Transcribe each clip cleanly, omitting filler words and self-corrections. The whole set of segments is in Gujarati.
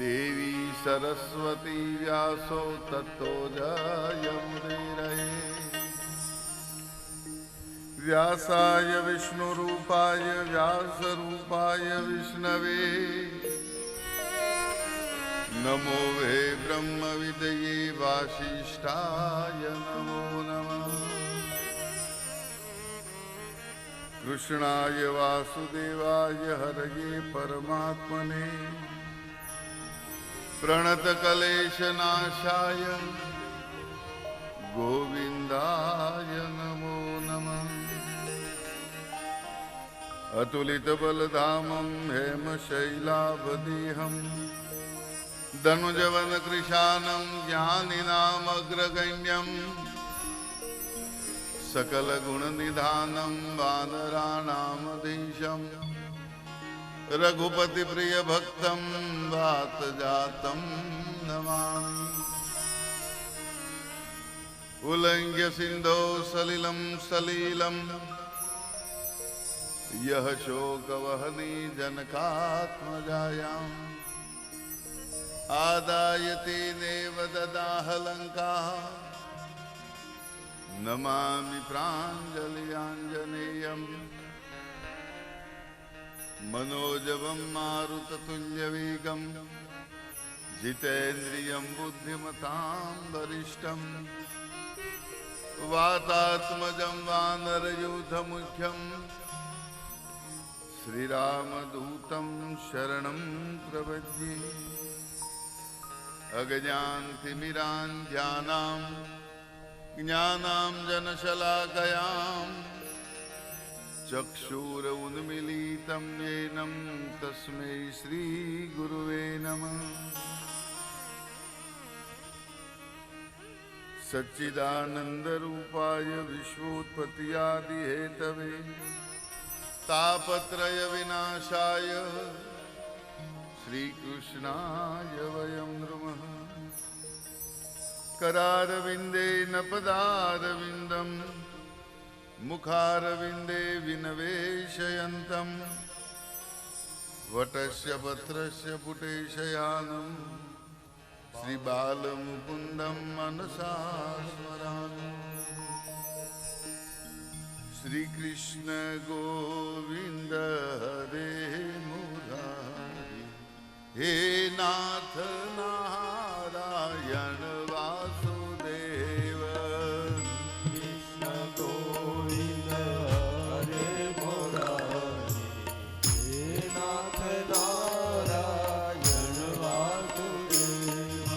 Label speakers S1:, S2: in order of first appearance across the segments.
S1: देवी सरस्वती व्यासो ततो जयमुदीरये। व्यासाय विष्णुरूपाय व्यासरूपाय विष्णवे नमो वे ब्रह्मविदये वासिष्ठाय नमो नमः। कृष्णाय वासुदेवाय हरये परमात्मने प्रणतक्लेशनाशाय गोविन्दाय नमो नमः। अतुलितबलधामं हेमशैलावदेहं धनुजवनकृशानं ज्ञानिनामग्रगण्यं सकलगुणनिधानं वानराणामधीशं रघुपतिप्रियभक्तं वातजातं नमामि। उल्लङ्घ्य सिन्धो सलिलं सलीलं यः शोकवहनी जनकात्मजायाम् आदाय तेनेव ददाह लङ्काः नमामि प्राञ्जलिराञ्जनेयम्। मनोजवं मारुततुल्यवेगं जितेन्द्रियं बुद्धिमतां वरिष्ठं वातात्मजं वानरयूथमुख्यं श्रीरामदूतं शरणं प्रपद्ये। अज्ञानतिमिरान्ध्यानां ज्ञानाञ्जनशलाकयां चक्षुरुन्मीलितं येन तस्मै श्रीगुरुवे नमः। सच्चिदानन्दरूपाय विश्वोत्पत्त्यादिहेतवे तापत्रयविनाशाय श्रीकृष्णाय वयं नमः। करारविन्देन पदारविन्दं मुखारविन्दे विनवेशयन्तं वटस्य पत्रस्य पुटेशयानं श्रीबालमुकुन्दं मनसा स्मरामि। श्रीकृष्ण गोविन्द हरे मुरारी हे नाथ नारायण वासुदेव।
S2: कृष्ण गोविन्द हरे मुरारी हे नाथ नारायण वासुदेव।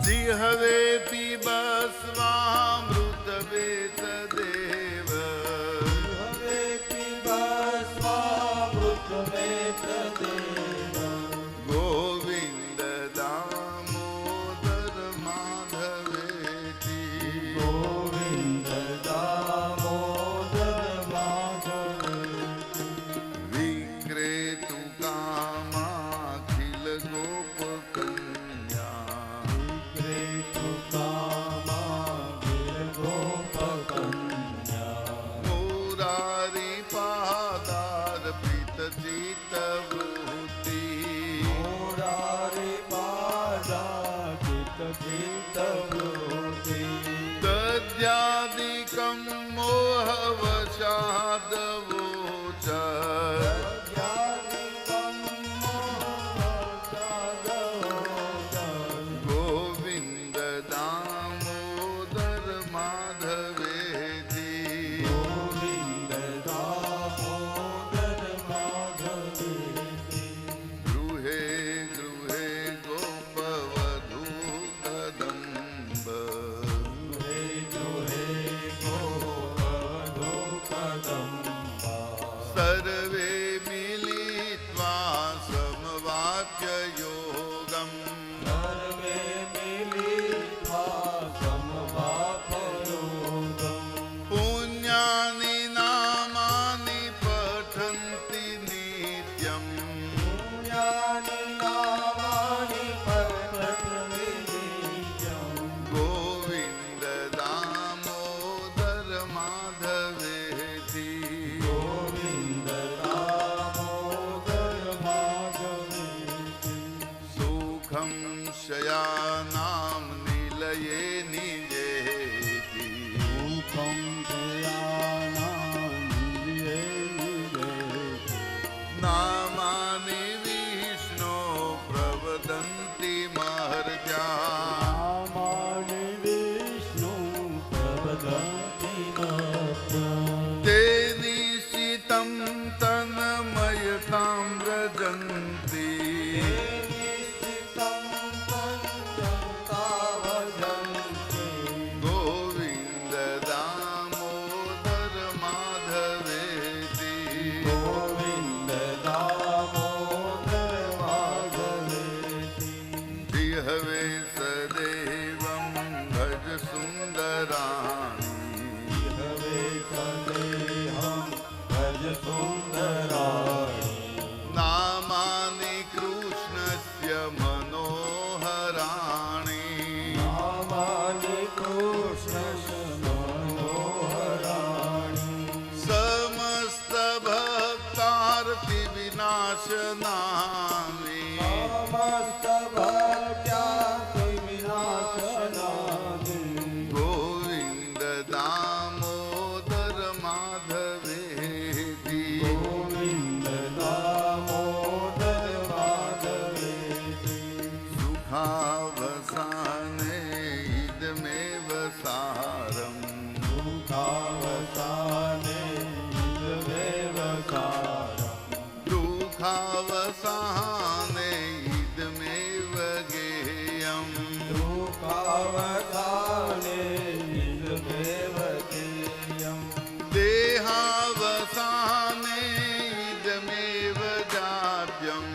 S1: जिह्वे पिबस्वामृत वेददेव
S2: जिह्वे पिबस्वामृत वेददेव।
S1: गोविन्द दामोदर माधवेति
S2: गोविन्द दामोदर माधवेति।
S1: विक्रेतु कामाखिल गोपकन्या
S2: विक्रेतु कामाखिल गोपकन्या।
S1: मुरारी पादार्पित चित्तवृत्ति
S2: मुरारी पादार्पित चित्तवृत्ति।
S1: दद्यादिकं मोहवशादवोचर
S2: ज्ञानिकं मोहवशादवोचर।
S1: गोविन्द दामोदर माधवेति
S2: गोविन्द दामोदर माधवेति।
S1: गृहे गृहे गोपवधू गदा सुखं शयानां निलये निजेति
S2: सुखं शयानानिलये निजेति
S1: नामानि विष्णो प्रवदन्ति महर्जा
S2: नामानि विष्णु प्रवदन्ति महर्जम्
S1: ते निशितं तन्मयतां व्रजन्ति गोविन्द दामोदर माधवेति
S2: गोविन्द दामोदर माधवेति
S1: जिह्वे सदेवं भज सुन्दराणि
S2: हवे सदेहं भज सुन्दराणि
S1: नामानि कृष्णस्य मनोहराणि
S2: नामानि कृष्णस्य मनोहराणि
S1: समस्तभक्तार्तिविनाशनानि
S2: समस्तभक्त्यादिविनाशनानि
S1: गोविन्द दामोदर माधवेति
S2: गोविन्द दामोदर माधवेति
S1: सुखावसाने इदमेव सारम्
S2: दुःखावसाने इदमेव सारम्
S1: दुःखावसाने इदमेव गेयम्
S2: दुःखावसाने इदमेव गेयम्
S1: देहावसाने इदमेव जाप्यम्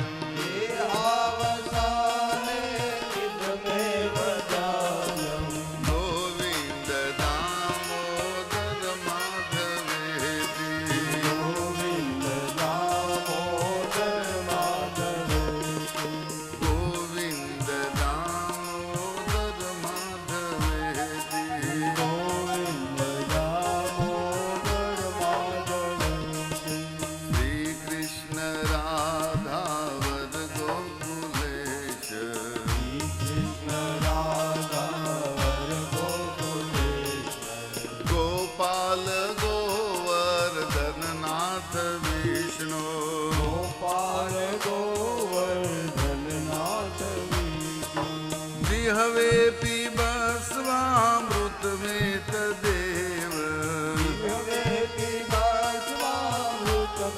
S2: देहावसाने इदमेव जायम्
S1: गोविन्द दामोदर माधवेति
S2: गोविन्द दामोदर माधवेति
S1: गोविन्द दामोदर माधवेति
S2: गोविन्द दामोदर माधवेति
S1: श्रीकृष्ण राधावर गोकुलेश
S2: श्रीकृष्ण राधावर गोकुलेश्वर
S1: गोपाल गोवर्धन नाथ विष्णु
S2: गोपाल गोवर्धननाथ विष्णु
S1: जिह्वे पिबस्वामृतमेतदेव
S2: जिह्वेति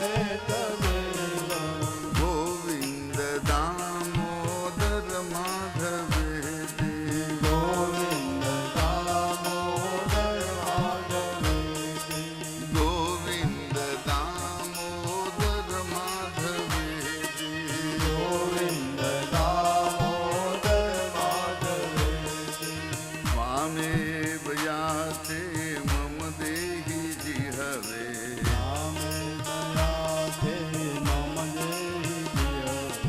S2: भास्वामृतमेतदेव
S1: गोविन्द दामोदर माधवेति
S2: गोविन्द दामोदर माधवेति
S1: गोविन्द दामोदर माधवेति
S2: गोविन्द दामोदर माधवेति
S1: मामेव याते मम देहि जिह्वे
S2: नामे दयाते मम देहि जिह्वे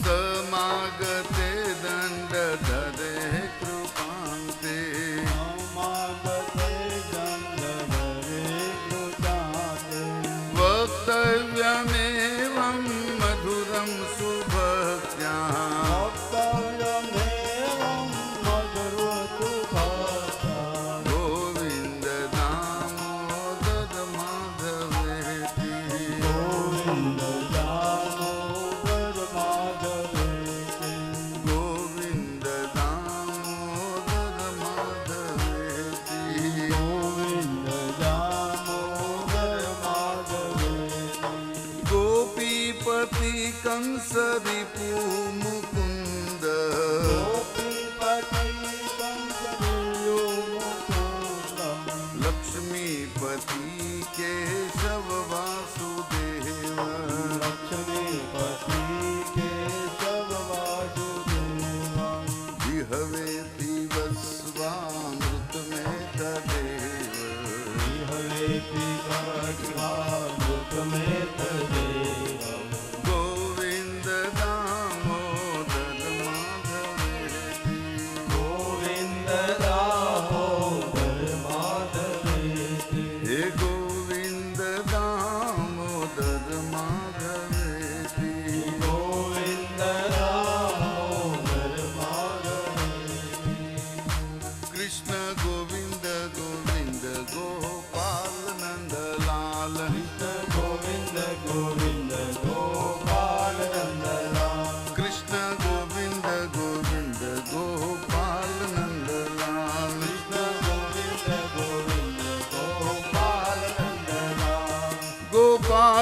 S1: समागते दण्डधरे कृपान्ते
S2: मागते गन्धर्वे कृताते
S1: वक्तव्यमेवं मधुरं सुभक्त्या
S2: भक्तव्यमेवं मधुरतु भक्ता
S1: गोविन्द दामोदर माधवेति
S2: गोविन्द दामोदर माधवेति
S1: गोविन्द दामोदर माधवेति
S2: गोविन्द दामोदर माधवेति
S1: गोपीपति कंस रिपु मुकुन्द
S2: गोपीपति कंसदेयो मुकुन्दं
S1: लक्ष्मीपति केशव वासुदेव
S2: लक्ष्मीपति केशव वासुदेवं
S1: जिह्वे पिबस्वामृतमेतदेव
S2: जिह्वेति भास्वामृतमेतदेवं
S1: गोविन्द दामोदर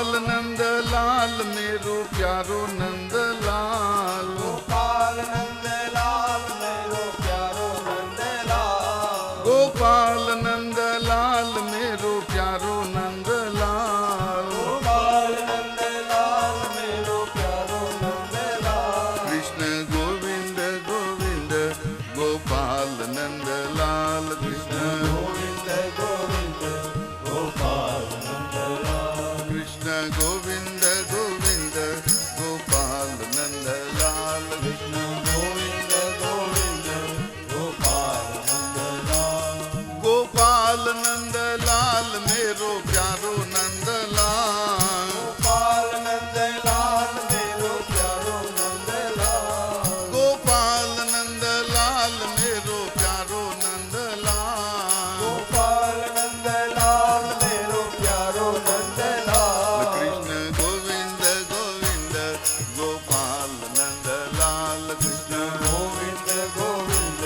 S1: गोपाल नंद लाल मेरो प्यारो नंद लाल
S2: गोपाल नंद लाल मेरो प्यारो नंद लाल
S1: गोपाल नंद लाल मेरो प्यारो नंद लाल
S2: गोपाल नंद लाल मेरो प्यारो नंद लाल
S1: कृष्ण गोविंद गोविंद गोपाल नंद लाल कृष्ण
S2: गोविंद गोविंद गोपाल नंद लाल
S1: कृष्ण गोविंद गोविंद गोपाल नंद लाल
S2: कृष्ण गोविंद गोविंद गोपाल नंद लाल
S1: गोपाल नंद लाल मेरो प्यारो नंद लाल
S2: गोपाल नंद लाल मेरो प्यारो नंद लाल
S1: गोपाल नंद लाल मेरो प्यारो नंद लाल
S2: गोपाल नंद लाल मेरो प्यारो नंद लाल
S1: कृष्ण गोविंद गोविंद गोपाल नंद लाल कृष्ण
S2: गोविंद गोविंद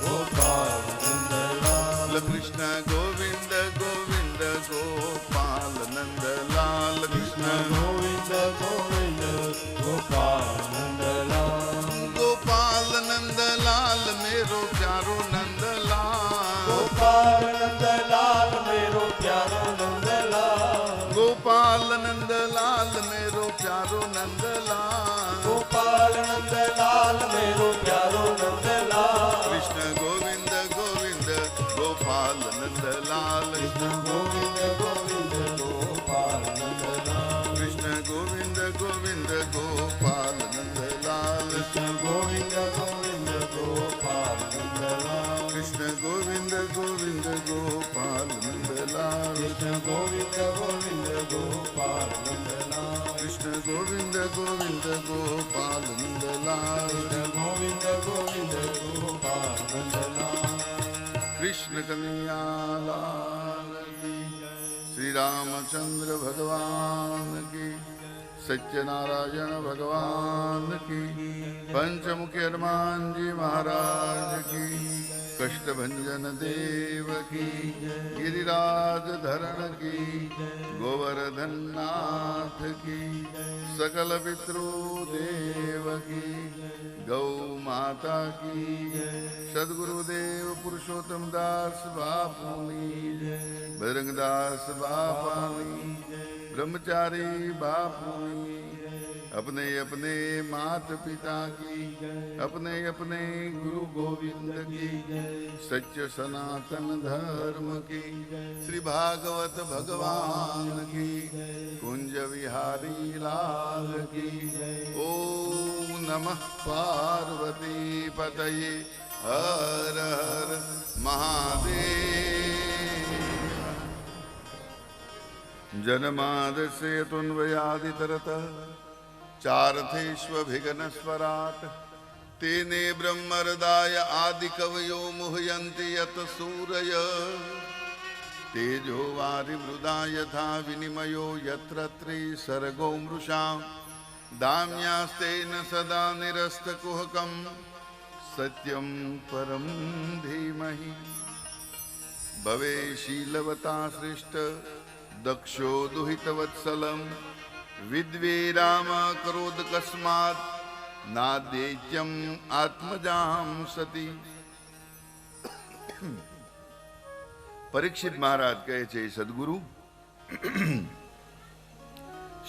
S2: गोपाल नंद लाल
S1: कृष्ण गोविंद गोविंद गोपाल नंद लाल कृष्ण
S2: गोविंद गोविंद गोपाल नंद लाल
S1: गोपाल नंद लाल मेरो प्यारो नंद लाल
S2: गोपाल नंद लाल मेरो प्यारो नंद लाल
S1: गोपाल नंद लाल मेरो प्यारो नंद लाल
S2: गोपाल नंद लाल मेरो प्यारो नंद लाल
S1: कृष्ण गोविंद गोविंद गोपाल नंद लाल
S2: कृष्ण गोविंद गोविंद गोपाल नंद लाल
S1: कृष्ण गोविंद गोविंद गोपाल नंद लाल
S2: कृष्ण गोविंद गोविंद गोपाल नंद लाल
S1: कृष्ण गोविंद गोविंद गोपाल नंद लाल
S2: कृष्ण गोविंद गोविंद गोपाल नंद लाल
S1: कृष्ण गोविंद गोविंद गोपाल नंद लाल
S2: कृष्ण गोविंद गोविंद गोपाल नंद लाल
S1: कृष्ण कन्हैया लाल की श्री रामचंद्र भगवान की सत्यनारायण भगवान की पंचमुखी हनुमान जी महाराज की कष्टभंजन देव की गिरिराज धरण की गोवर्धन नाथ की सकल पितृदेव की गौ माता की सदगुरुदेव पुरुषोत्तम दास बापुनी बजरंग दास बापानी ब्रह्मचारी बापुनी अपने अपने मात पिता की अपने अपने गुरु गोविंद की सत्य सनातन धर्म की श्री भागवत भगवान की कुंज विहारी लाल की ओम नमः पार्वती पतये हर हर महादेव जन्मादस्य तुन्वयादितरतः चार्थेष्वभिघ्नस्वराट् तेने ब्रह्महृदाय आदिकवयो मुह्यन्ति यत् सूरय तेजो वारिमृदा यथा विनिमयो यत्र त्रिसर्गो मृषा दाम्यास्तेन सदा निरस्तकुहकं सत्यं परं धीमहि भवेशीलवता सृष्ट दक्षो दुहितवत्सलं विद्वेराम करोदकस्मात् नाद्यैत्यम् आत्मजां सती। परीक्षित महाराज कहे छे सद्गुरु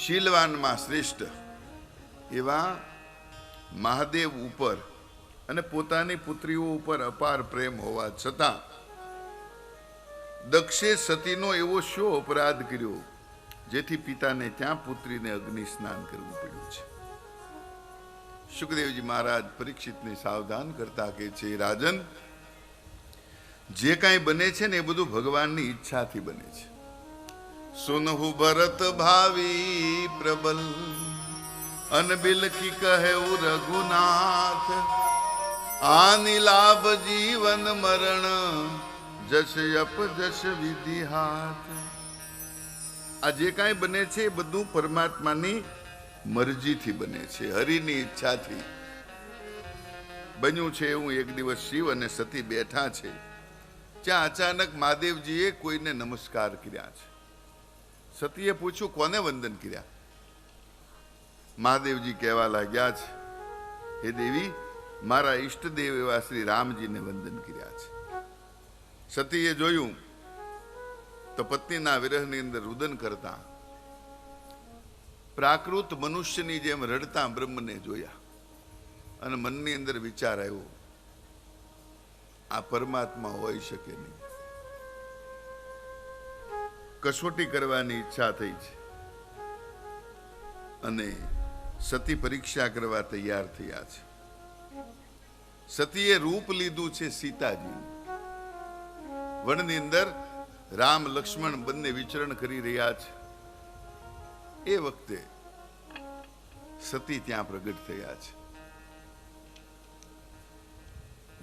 S1: शीलवान में श्रेष्ठ एवा महादेव ऊपर अने पोतानी पुत्रीओ ऊपर अपार प्रेम होवा छतां दक्षे सतीनो एवो शो अपराध कर्यो जेथी पिताने त्या पुत्रीने अग्नि स्नान करवू पड्युं छे। सुखदेवजी महाराज परीक्षित ने सावधान करता के छे राजन जे काई बने छे ने ए बधुं भगवाननी इच्छाथी बने छे। सुनहु भरत भावी प्रबल अनबिल की कहेउ रघुनाथ आनि लाभ जीवन मरण जस अप जस विधि हाथ। आ जे काई बने छे बधुं परमात्मानी मरजी थी बने छे, हरिनी इच्छा थी बन्युं छे। एवुं एक दिवस शिव अने सती बैठा छे, त्यां अचानक महादेवजीए कोईने नमस्कार कर्या छे। સતીએ પૂછ્યું કોને વંદન કર્યા? મહાદેવજી કહેવા લાગ્યા છે, હે દેવી, મારા ઈષ્ટદેવ એવા શ્રી રામજીને વંદન કર્યા છે. સતીએ જોયું તો પત્નીના વિરહની અંદર રુદન કરતા પ્રાકૃત મનુષ્યની જેમ રડતા બ્રહ્મને જોયા અને મનની અંદર વિચાર આવ્યો, આ પરમાત્મા હોઈ શકે નહીં. કસોટી કરવાની ઈચ્છા થઈ છે અને સતી પરીક્ષા કરવા તૈયાર થયા છે. સતીએ રૂપ લીધું છે સીતાજી. વનની અંદર રામ લક્ષ્મણ બંને વિચરણ કરી રહ્યા છે. એ વખતે સતી ત્યાં પ્રગટ થયા છે.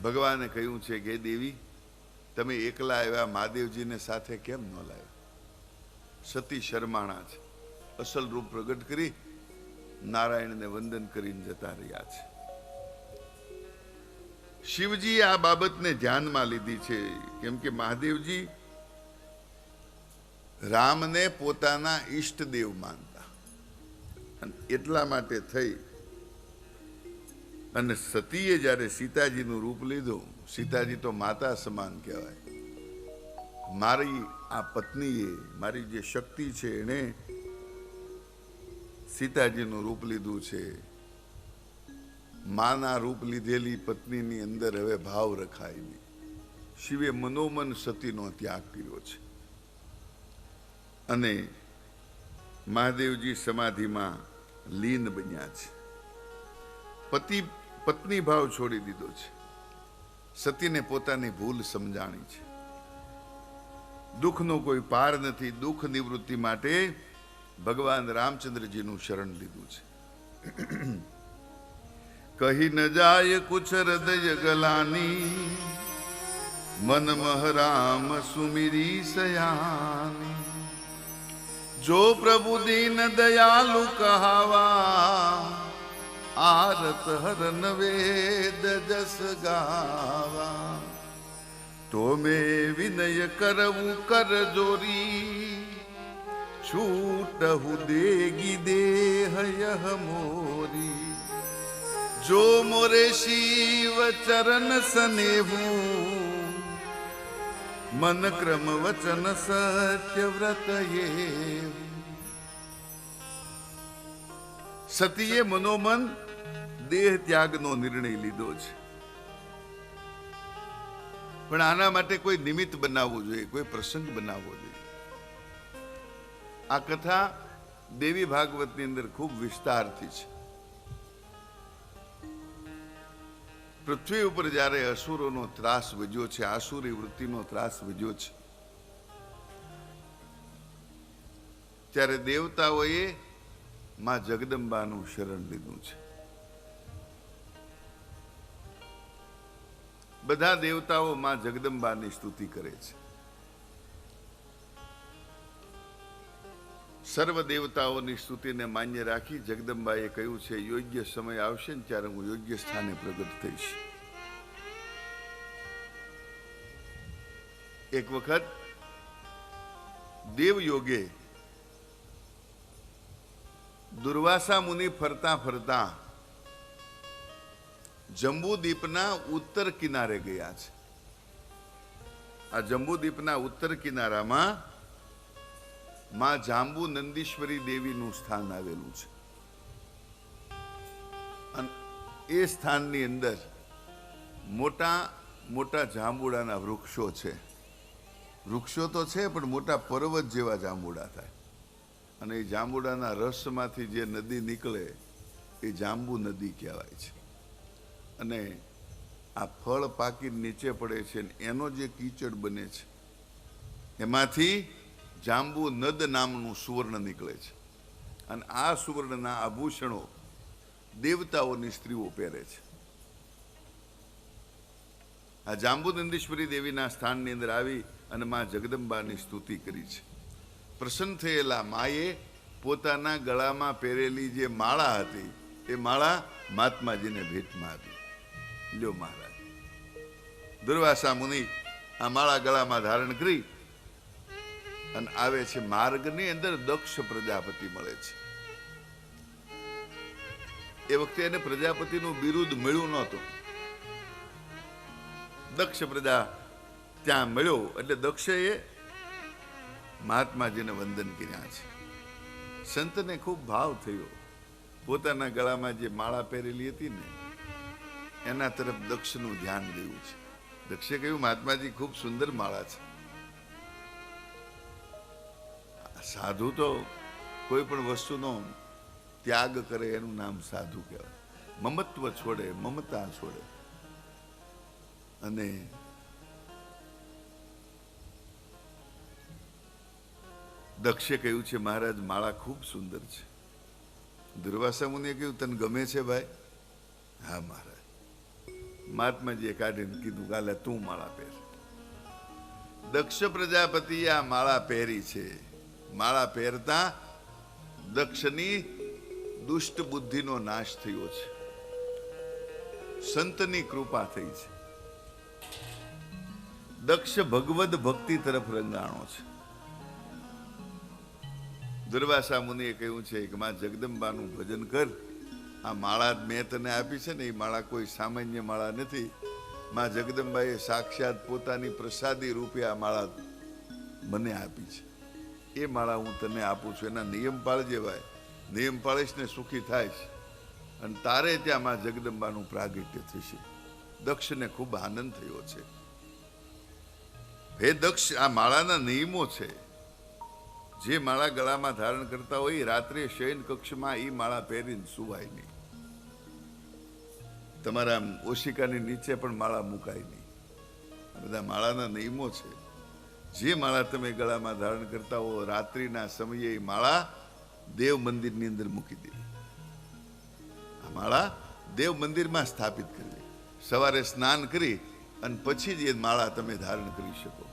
S1: ભગવાને કહ્યું છે કે દેવી, તમે એકલા આવ્યા, મહાદેવજીને સાથે કેમ ન લાવ્યા? સતી શરમાણા છે. અસલ રૂપ પ્રગટ કરી નારાયણને વંદન કરીને જતા રહ્યા છે. શિવજીએ આ બાબતને ધ્યાનમાં લીધી છે, કેમ કે મહાદેવજી રામને પોતાના ઈષ્ટદેવ માનતા, અને એટલા માટે થઈ અને સતીએ જ્યારે સીતાજીનું રૂપ લીધું, સીતાજી તો માતા સમાન કહેવાય, મારી આ પત્નીએ, મારી જે શક્તિ છે એણે સીતાજીનું રૂપ લીધું છે. માના રૂપ લીધેલી પત્નીની અંદર હવે ભાવ રખાય નહીં. શિવે મનોમન સતીનો ત્યાગ કર્યો છે અને મહાદેવજી સમાધિમાં લીન બન્યા છે. પત્ની ભાવ છોડી દીધો છે. સતીને પોતાની ભૂલ સમજાણી છે. દુઃખનો કોઈ પાર નથી. દુઃખ નિવૃત્તિ માટે ભગવાન રામચંદ્રજીનું શરણ લીધું છે. કહી ન જાય કુછ હૃદય ગલાની, મન મહરામ સુમિરી સયાની. જો પ્રભુ દીન દયાલુ કહાવા, આરત હરન વેદ જસ ગાવા. તો મેં વિનય કરવું કર જોરી, છૂટહુ દેગી દેહ યહ મોરી. જો મોરે શિવ ચરણ સનેવું, મન ક્રમ વચન સત્ય વ્રત એ. સતીએ મનોમન દેહ ત્યાગનો નિર્ણય લીધો છે, પણ આના માટે કોઈ નિમિત્ત બનાવવું જોઈએ, કોઈ પ્રસંગ બનાવવો જોઈએ. આ કથા દેવી ભાગવતની અંદર ખૂબ વિસ્તારથી છે. પૃથ્વી ઉપર જ્યારે અસુરોનો ત્રાસ વધ્યો છે, આસુરી વૃત્તિનો ત્રાસ વધ્યો છે, ત્યારે દેવતાઓએ માં જગદંબાનું શરણ લીધું છે. બધા દેવતાઓ માં જગદંબાની સ્તુતિ કરે છે. સર્વ દેવતાઓની સ્તુતિને માન્ય રાખી જગદંબાએ કહ્યું છે, યોગ્ય સમય આવશે ને ત્યારે હું યોગ્ય સ્થાને પ્રગટ થઈશ. એક વખત દેવયોગે દુર્વાસા મુનિ ફરતા ફરતા જંબુદ્વીપના ઉત્તર કિનારે ગયા છે. આ જંબુદ્વીપના ઉત્તર કિનારામાં માં જાંબુ નંદીશ્વરી દેવીનું સ્થાન આવેલું છે. અને એ સ્થાનની અંદર મોટા મોટા જાંબુડાના વૃક્ષો છે. વૃક્ષો તો છે પણ મોટા પર્વત જેવા જાંબુડા થાય. અને એ જાંબુડાના રસમાંથી જે નદી નીકળે એ જાંબુ નદી કહેવાય છે. અને આ ફળ પાકી નીચે પડે છે ને એનો જે કીચડ બને છે એમાંથી જાંબુ નદ નામનું સુવર્ણ નીકળે છે. અને આ સુવર્ણના આભૂષણો દેવતાઓની સ્ત્રીઓ પહેરે છે. આ જાંબુ નંદીશ્વરી દેવીના સ્થાનની અંદર આવી અને માં જગદંબાની સ્તુતિ કરી છે. પ્રસન્ન થયેલા માએ પોતાના ગળામાં પહેરેલી જે માળા હતી એ માળા મહાત્માજીને ભેટમાં આપી. લ્યો મહારાજ. દુર્વાસા મુનિ આ માળા ગળામાં ધારણ કરી અને આવે છે માર્ગની અંદર દક્ષ પ્રજાપતિ મળે છે. એ વખતે એને પ્રજાપતિનું બિરુદ મળ્યું નહોતું. દક્ષ પ્રજા ત્યાં મળ્યો એટલે દક્ષે મહાત્માજીને વંદન કર્યા છે. સંતને ખૂબ ભાવ થયો. પોતાના ગળામાં જે માળા પહેરેલી હતી ને એના તરફ દક્ષનું ધ્યાન ગયું છે. દક્ષે કહ્યું, મહાત્માજી ખૂબ સુંદર માળા છે. સાધુ તો કોઈ પણ વસ્તુનો ત્યાગ કરે એનું નામ સાધુ કહેવાય. મમત્વ છોડે, મમતા છોડે. અને દક્ષે કહ્યું છે, મહારાજ માળા ખૂબ સુંદર છે. દુર્વાસા મુનિએ કહ્યું, તને ગમે છે ભાઈ? હા મહારાજ. મહાત્માજીએ કાઢીને કીધું, ગાલે તું માળા પહેર. દક્ષ પ્રજાપતિએ આ માળા પહેરી છે. માળા પહેરતા દક્ષની દુષ્ટ બુદ્ધિનો નાશ થયો છે. સંતની કૃપા થઈ છે. દક્ષ ભગવદ ભક્તિ તરફ રંગાણો છે. દુર્વાસા મુનિએ કહ્યું છે કે માં જગદંબાનું ભજન કર. આ માળા મેં તને આપી છે ને એ માળા કોઈ સામાન્ય માળા નથી. માં જગદંબાએ સાક્ષાત પોતાની પ્રસાદી રૂપે આ માળા મને આપી છે. એ માળા હું તને આપું છું. એના નિયમ પાળજે ભાઈ. નિયમ પાળીશ ને સુખી થાય છે અને તારે ત્યાં માં જગદંબાનું પ્રાગટ્ય થશે. દક્ષને ખૂબ આનંદ થયો છે. હે દક્ષ, આ માળાના નિયમો છે. જે માળા ગળામાં ધારણ કરતા હોય રાત્રે શયન કક્ષમાં એ માળા પહેરીને સુવાય નહીં. તમારા ઓશિકાની નીચે પણ માળા મુકાય નહીં. આ બધા માળાના નિયમો છે. જે માળા તમે ગળામાં ધારણ કરતા હો રાત્રિના સમયે એ માળા દેવ મંદિરની અંદર મૂકી દે. આ માળા દેવ મંદિરમાં સ્થાપિત કરવી. સવારે સ્નાન કરી અને પછી જ એ માળા તમે ધારણ કરી શકો.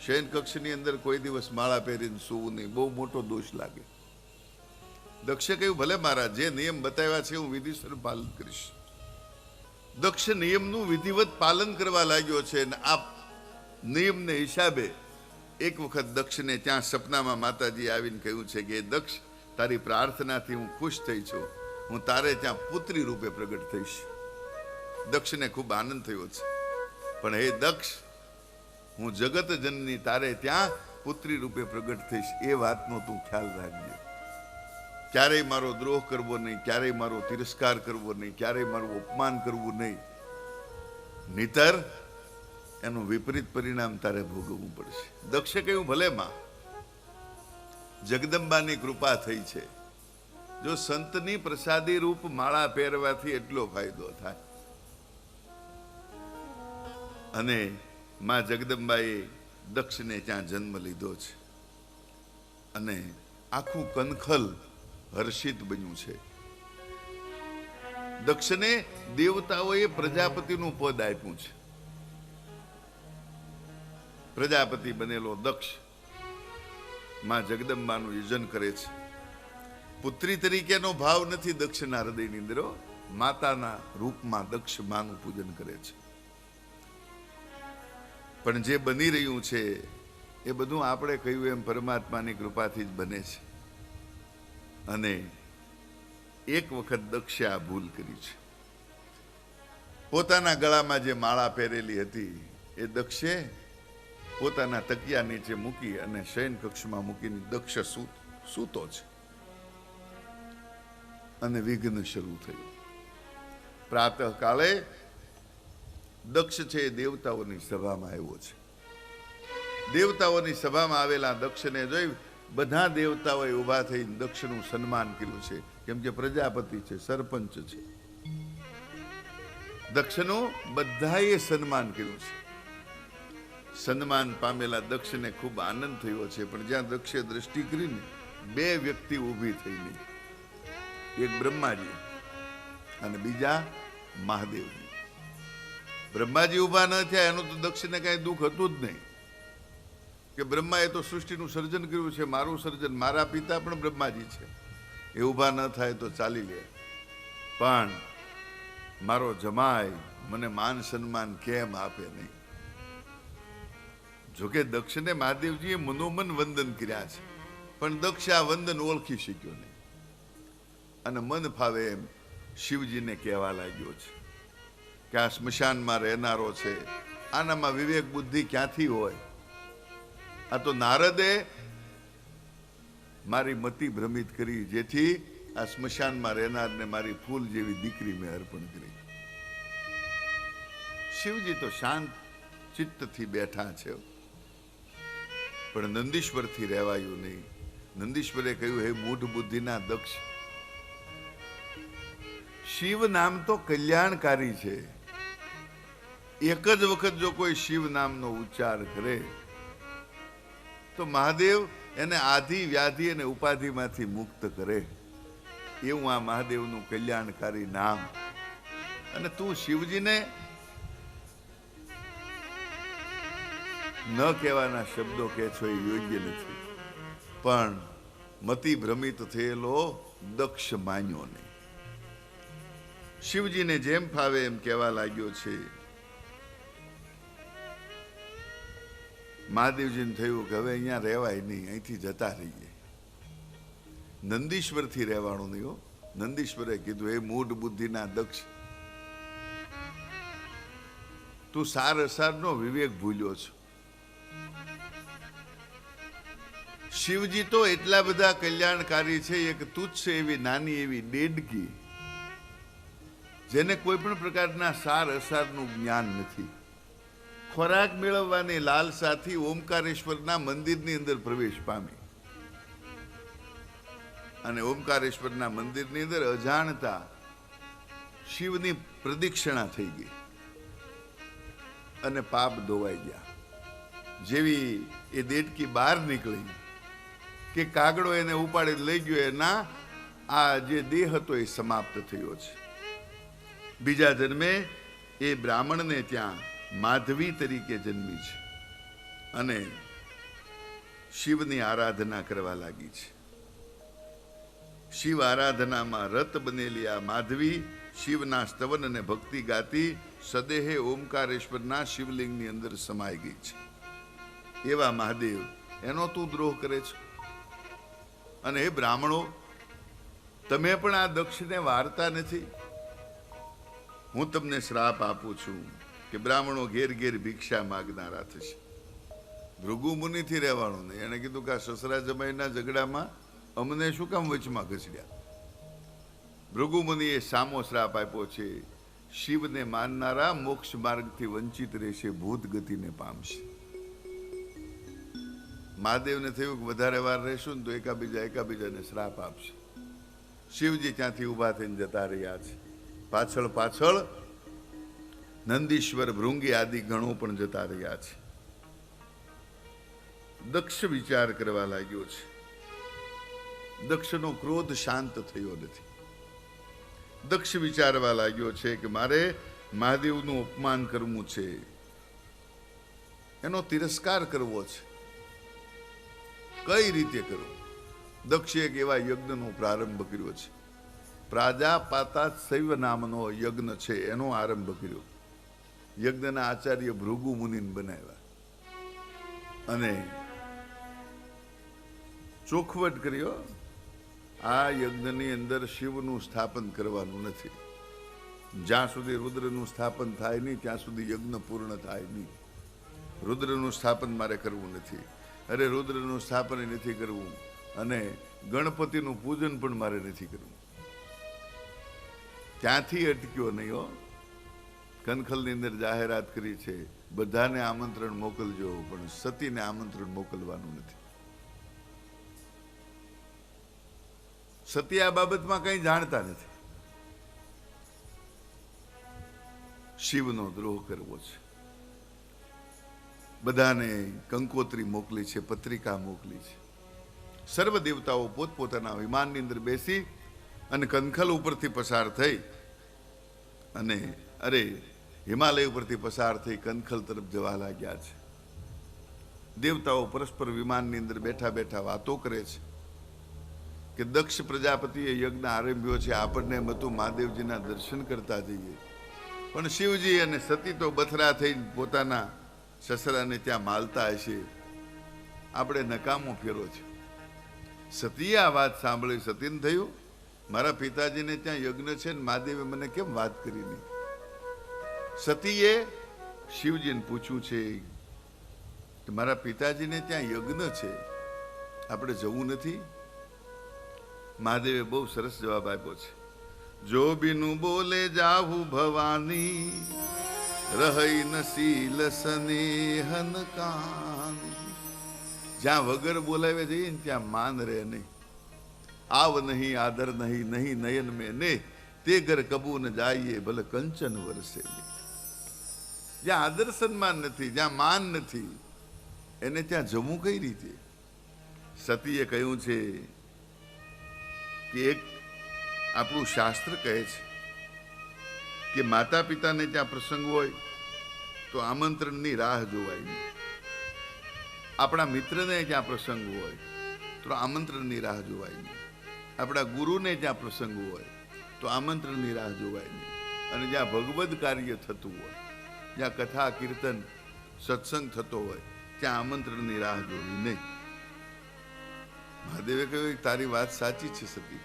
S1: શયન કક્ષની અંદર કોઈ દિવસ માળા પહેરીને સૂવું નહીં. બહુ મોટો દોષ લાગે. દક્ષે કહ્યું, ભલે મહારાજ, જે નિયમ બતાવ્યા છે હું વિધિસર પાલન કરીશ. દક્ષ નિયમનું વિધિવત પાલન કરવા લાગ્યો છે. અને આ નિયમને હિસાબે એક વખત દક્ષને ત્યાં સપનામાં માતાજી આવીને કહ્યું છે કે દક્ષ, તારી પ્રાર્થનાથી હું ખુશ થઈ છું. હું તારે ત્યાં પુત્રી રૂપે પ્રગટ થઈશ. દક્ષને ખૂબ આનંદ થયો છે. પણ હે દક્ષ, હું જગત જનની તારે ત્યાં પુત્રી રૂપે પ્રગટ થઈશ. એ વાતનો તું ખ્યાલ રાખજે. ક્યારેય મારો દ્રોહ કરવો નહીં, ક્યારેય મારો તિરસ્કાર કરવો નહીં, ક્યારેય મારું અપમાન કરવું નહીં. નહીતર એનું વિપરીત પરિણામ તારે ભોગવવું પડશે. દક્ષે કહ્યું, ભલે માં, જગદંબાની કૃપા થઈ છે. જો સંતની પ્રસાદી રૂપ માળા પહેરવાથી એટલો ફાયદો થાય. અને માં જગદંબાએ દક્ષને ત્યાં જન્મ લીધો છે. અને આખું કનખલ હર્ષિત બન્યું છે. દક્ષને દેવતાઓએ પ્રજાપતિનું પદ આપ્યું છે. પ્રજાપતિ બનેલો દક્ષ માં જગદંબાનું યજન કરે છે. પુત્રી તરીકેનો ભાવ નથી દક્ષના હૃદયની અંદર. માતાના રૂપમાં દક્ષ માનું પૂજન કરે છે. પણ જે બની રહ્યું છે એ બધું આપણે કહ્યું એમ પરમાત્માની કૃપાથી જ બને છે. અને એક વખત દક્ષે આ ભૂલ કરી છે. પોતાના ગળામાં જે માળા પહેરેલી હતી એ દક્ષે પોતાના તકિયા નીચે મૂકી અને શયન કક્ષમાં મૂકીને દક્ષ સૂતો છે. અને વિઘ્ન શરૂ થયું. પ્રાતઃ કાળે દક્ષ છે એ દેવતાઓની સભામાં આવ્યો છે. દેવતાઓની સભામાં આવેલા દક્ષને જોઈ બધા દેવતાઓએ ઊભા થઈને દક્ષનું સન્માન કર્યું છે. કેમ કે પ્રજાપતિ છે, સરપંચ છે. દક્ષનું બધાએ સન્માન કર્યું છે. સન્માન પામેલા દક્ષને ખૂબ આનંદ થયો છે. પણ જ્યાં દક્ષે દ્રષ્ટિ કરીને બે વ્યક્તિ ઊભી થઈ નહીં. એક બ્રહ્માજી અને બીજા મહાદેવજી. બ્રહ્માજી ઊભા ન થયા એનું તો દક્ષને કાંઈ દુઃખ હતું જ નહીં. કે બ્રહ્માએ તો સૃષ્ટિનું સર્જન કર્યું છે, મારું સર્જન, મારા પિતા પણ બ્રહ્માજી છે. એ ઊભા ન થાય તો ચાલી લે. પણ મારો જમાઈ મને માન સન્માન કેમ આપે નહીં? જોકે દક્ષને મહાદેવજીએ મનોમન વંદન કર્યા છે, પણ દક્ષ આ વંદન ઓળખી શક્યો નહીં અને મન ફાવે એમ શિવજીને કહેવા લાગ્યો છે કે આ સ્મશાનમાં રહેનારો છે, આનામાં વિવેક બુદ્ધિ ક્યાંથી હોય? આ તો નારદે મારી મતિ ભ્રમિત કરી, જેથી આ સ્મશાનમાં રહેનારને મારી ફૂલ જેવી દીકરી મેં અર્પણ કરી. શિવજી તો શાંત ચિત્તથી બેઠા છે, પણ નંદીશ્વરથી રહેવાયું નહીં. નંદીશ્વરે કહ્યું, હે મૂઢ બુદ્ધિના દક્ષ, શિવ નામ તો કલ્યાણકારી છે. એક જ વખત જો કોઈ શિવ નામનો ઉચ્ચાર કરે તો મહાદેવ એને આધિ વ્યાધિ અને ઉપાધિમાંથી મુક્ત કરે. એવું આ મહાદેવનું કલ્યાણકારી નામ. અને તું શિવજીને ન કહેવાના શબ્દો કહે છો એ યોગ્ય નથી. પણ મતિ ભ્રમિત થયેલો દક્ષ માન્યો નહીં. શિવજીને જેમ ફાવે એમ કહેવા લાગ્યો છે. મહાદેવજીને થયું કે હવે અહીંયા રહેવાય નહીં, અહીંથી જતા રહીએ. નંદીશ્વરથી રહેવાનું નહીં હો. નંદીશ્વરે કીધું, એ મૂઢ બુદ્ધિના દક્ષ, તું સાર અસારનો વિવેક ભૂલ્યો છો. શિવજી તો એટલા બધા કલ્યાણકારી છે, એક તુચ્છ એવી નાની એવી દેડકી જેને કોઈ પણ પ્રકારના સાર અસારનું જ્ઞાન નથી, ખોરાક મેળવવાની લાલસાથી ઓમકારેશ્વરના મંદિરની અંદર પ્રવેશ પામી અને ઓમકારેશ્વરના મંદિરની અંદર અજાણતા શિવની પ્રદક્ષિણા થઈ ગઈ અને પાપ ધોવાઈ ગયા. જેવી એ દેડકી બહાર નીકળી કે કાગડો એને ઉપાડી લઈ ગયો, એના આ જે દેહ હતો એ સમાપ્ત થયો છે. બીજા જન્મે એ બ્રાહ્મણને ત્યાં માધવી તરીકે જન્મી છે અને શિવની આરાધના કરવા લાગી છે. શિવ આરાધનામાં રત બનેલી આ માધવી શિવના સ્તવન અને ભક્તિ ગાતી સદેહે ઓમકારેશ્વરના શિવલિંગની અંદર સમાઈ ગઈ છે. એવા મહાદેવ, એનો તું દ્રોહ કરે છે. અને એ બ્રાહ્મણો, તમે પણ આ દક્ષને વારતા નથી. હું તમને શ્રાપ આપું છું કે બ્રાહ્મણો ઘેર ઘેર ભિક્ષા માગનારા થશે. ભૃગુ મુનિથી રહેવાનું નહીં. એને કીધું કે આ સસરા જમાઈના ઝઘડામાં અમને શું કામ વચમાં ઘસડ્યા? ભૃગુ મુનિએ સામો શ્રાપ આપ્યો છે, શિવને માનનારા મોક્ષ માર્ગથી વંચિત રહેશે, ભૂત ગતિને પામશે. મહાદેવને થયું કે વધારે વાર રહેશું ને તો એકાબીજાને શ્રાપ આપશે. શિવજી ત્યાંથી ઊભા થઈને જતા રહ્યા છે. પાછળ પાછળ નંદીશ્વર, ભૃંગી આદિ ગણો પણ જતા રહ્યા છે. દક્ષ વિચાર કરવા લાગ્યો છે. દક્ષનો ક્રોધ શાંત થયો નથી. દક્ષ વિચારવા લાગ્યો છે કે મારે મહાદેવનું અપમાન કરવું છે, એનો તિરસ્કાર કરવો છે. કઈ રીતે કરવું? દક્ષે એક એવા યજ્ઞનો પ્રારંભ કર્યો છે. પ્રાજાપાતા શૈવ નામનો યજ્ઞ છે, એનો આરંભ કર્યો. યજ્ઞના આચાર્ય ભૃગુ મુનિને બનાવ્યા અને ચોખવટ કર્યો, આ યજ્ઞની અંદર શિવનું સ્થાપન કરવાનું નથી. જ્યાં સુધી રુદ્રનું સ્થાપન થાય નહીં ત્યાં સુધી યજ્ઞ પૂર્ણ થાય નહીં. રુદ્રનું સ્થાપન મારે કરવું નથી. અરે રુદ્રનું સ્થાપન નથી કરવું અને ગણપતિનું પૂજન પણ મારે નથી કરવું. ત્યાંથી અટક્યો નહીં હો. કનખલની અંદર જાહેરાત કરી છે, બધાને આમંત્રણ મોકલજો, પણ સતીને આમંત્રણ મોકલવાનું નથી. સતી આ બાબતમાં કંઈ જાણતા નથી. શિવનો દ્રોહ કરવો છે. બધાને કંકોત્રી મોકલી છે, પત્રિકા મોકલી છે. સર્વ દેવતાઓ પોતપોતાના વિમાનની અંદર બેસી અને કનખલ ઉપરથી પસાર થઈ અને હિમાલય ઉપરથી પસાર થઈ કનખલ તરફ જવા લાગ્યા છે. દેવતાઓ પરસ્પર વિમાનની અંદર બેઠા બેઠા વાતો કરે છે કે દક્ષ પ્રજાપતિએ યજ્ઞ આરંભ્યો છે, આપણને એમ હતું મહાદેવજીના દર્શન કરતા જઈએ, પણ શિવજી અને સતી તો બથરા થઈ પોતાના સસરાને ત્યાં માલતા હશે, આપણે નકામો ફેરો છે. સતીએ આ વાત સાંભળી. સતીને થયું મારા પિતાજીને ત્યાં યજ્ઞ છે ને મહાદેવે મને કેમ વાત કરી નહીં. સતીએ શિવજીને પૂછ્યું છે કે મારા પિતાજીને ત્યાં યજ્ઞ છે, આપણે જવું નથી? મહાદેવે બહુ સરસ જવાબ આપ્યો છે. જો બિનું બોલે જાહુ ભવાની, રહી નસીલ સ્નેહન કાન. જ્યાં વગર બોલાવે જઈએ ને ત્યાં માન રહે નહીં. આવ નહીં આદર નહીં, નહીં નયન મેં ને તે ઘર કબૂ ન જાઈએ ભલે કંચન વરસે. જ્યાં આદર સન્માન નથી, જ્યાં માન નથી, એને ત્યાં જવું કઈ રીતે? સતીએ કહ્યું છે કે એક આપણું શાસ્ત્ર કહે છે કે માતા પિતાને ત્યાં પ્રસંગ હોય તો આમંત્રણની રાહ જોવાય નહીં. આપણા મિત્રને જ્યાં પ્રસંગ હોય તો આમંત્રણની રાહ જોવાય નહીં. આપણા ગુરુને જ્યાં પ્રસંગ હોય તો આમંત્રણની રાહ જોવાય નહીં. અને જ્યાં ભગવદ કાર્ય થતું હોય, જ્યાં કથા કીર્તન સત્સંગ થતો હોય, ત્યાં આમંત્રણની રાહ જોવી નહીં. મહાદેવે કહ્યું તારી વાત સાચી છે સતી,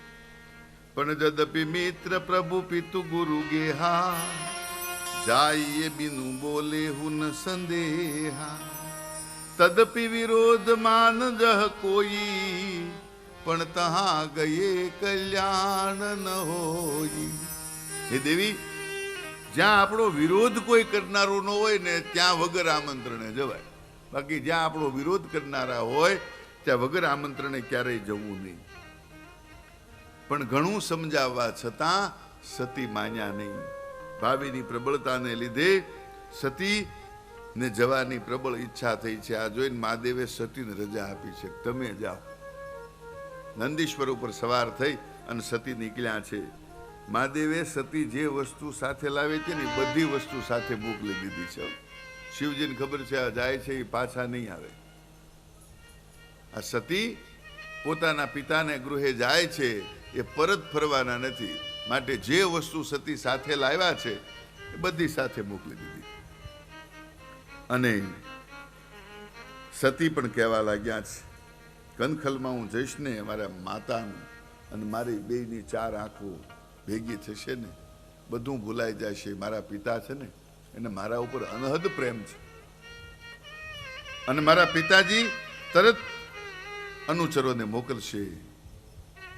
S1: પણ જદપી મિત્ર પ્રભુ પિતુ ગુરુ ગેહા, જાઈએ બિનું બોલે હું સંદેહા. તદપી વિરોધ માન જહ કોઈ, પણ તહા ગયે કલ્યાણ ન હોઈ. હે દેવી, જ્યાં આપણો વિરોધ કોઈ કરનારો ન હોય ને ત્યાં વગર આમંત્રણે જવાય. બાકી જ્યાં આપણો વિરોધ કરનારા હોય ત્યાં વગર આમંત્રણે ક્યારેય જવું નહીં. પણ ઘણું સમજાવવા છતાં સતી માન્યા નહીં. ભાવિની પ્રબળતાને લીધે સતી ને જવાની પ્રબળ ઈચ્છા થઈ છે. આ જોઈને મહાદેવે સતીને રજા આપી છે, તમે જાઓ. નંદીશ્વર ઉપર સવાર થઈ અને સતી નીકળ્યા છે. મહાદેવે સતી જે વસ્તુ સાથે લાવે છે ને બધી વસ્તુ સાથે મોકલી દીધી છે. શિવજીને ખબર છે આ જાય છે એ પાછા નહીં આવે. આ સતી પોતાના પિતાને ગૃહે જાય છે એ પરત ફરવાના નથી. માટે જે વસ્તુ સતી સાથે લાવ્યા છે એ બધી સાથે મોકલી દીધી. અને સતી પણ કહેવા લાગ્યા છે કનખલમાં હું જઈશ ને મારા માતાનું અને મારી બેયની ચાર આંખો ભેગી થશે ને બધું ભૂલાઈ જશે. મારા પિતા છે ને એને મારા ઉપર અનહદ પ્રેમ છે અને મારા પિતાજી તરત અનુચરોને મોકલશે.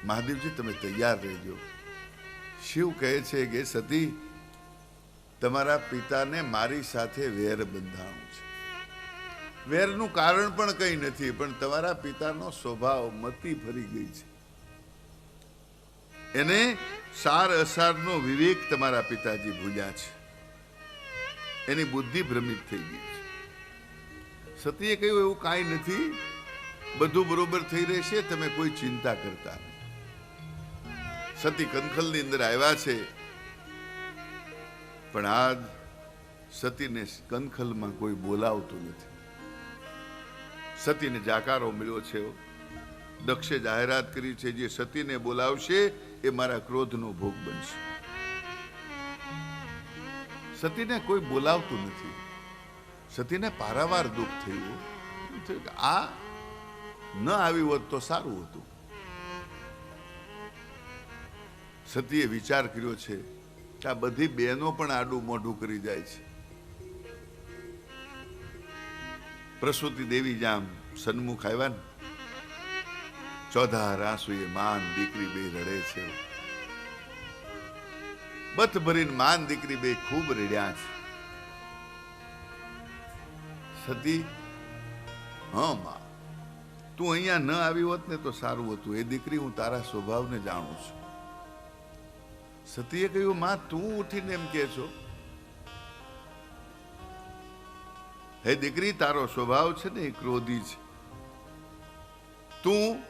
S1: મહાદેવજી તમે તૈયાર રહેજો. શિવ કહે છે કે સતી, તમારા પિતાને મારી સાથે વેર બંધાણું છે. વેરનું કારણ પણ કંઈ નથી, પણ તમારા પિતાનો સ્વભાવ મતિ ફરી ગઈ છે. એને સાર અસારનો વિવેક તમારા પિતાજી ભૂલ્યા છે. એની બુદ્ધિ ભ્રમિત થઈ ગઈ છે. સતીએ કહ્યું એવું કાંઈ નથી, બધું બરોબર થઈ રહેશે, તમે કોઈ ચિંતા કરતા નહીં. સતી કંખલની અંદર આવ્યા છે, પણ આજ સતીને કંખલમાં કોઈ બોલાવતું નથી. સતીને જાકારો મળ્યો છે. દક્ષે જાહેરાત કરી છે જે સતીને બોલાવશે એ મારા ક્રોધનો ભોગ બનશે. સતીને કોઈ બોલાવતું નથી. સતીને પારાવાર દુઃખ થયું. આ ન આવી હોત તો સારું હતું. સતીએ વિચાર કર્યો છે કે આ બધી બહેનો પણ આડું મોઢું કરી જાય છે. પ્રસૂતિ દેવી જામ સન્મુખ આવ્યા ને, ચોધા રાસુએ માન દીકરી બે રડે છે. બથ ભરીને માન દીકરી બે ખૂબ રડ્યા છે. સતી, હા માં, તું અહીંયા ન આવી હોત ને તો સારું હતું. એ દીકરી, હું તારા સ્વભાવને જાણું છું. સતીએ કહ્યું, માં તું ઉઠીને એમ કે છો? હે દીકરી, તારો સ્વભાવ છે ને એ ક્રોધી છે. તું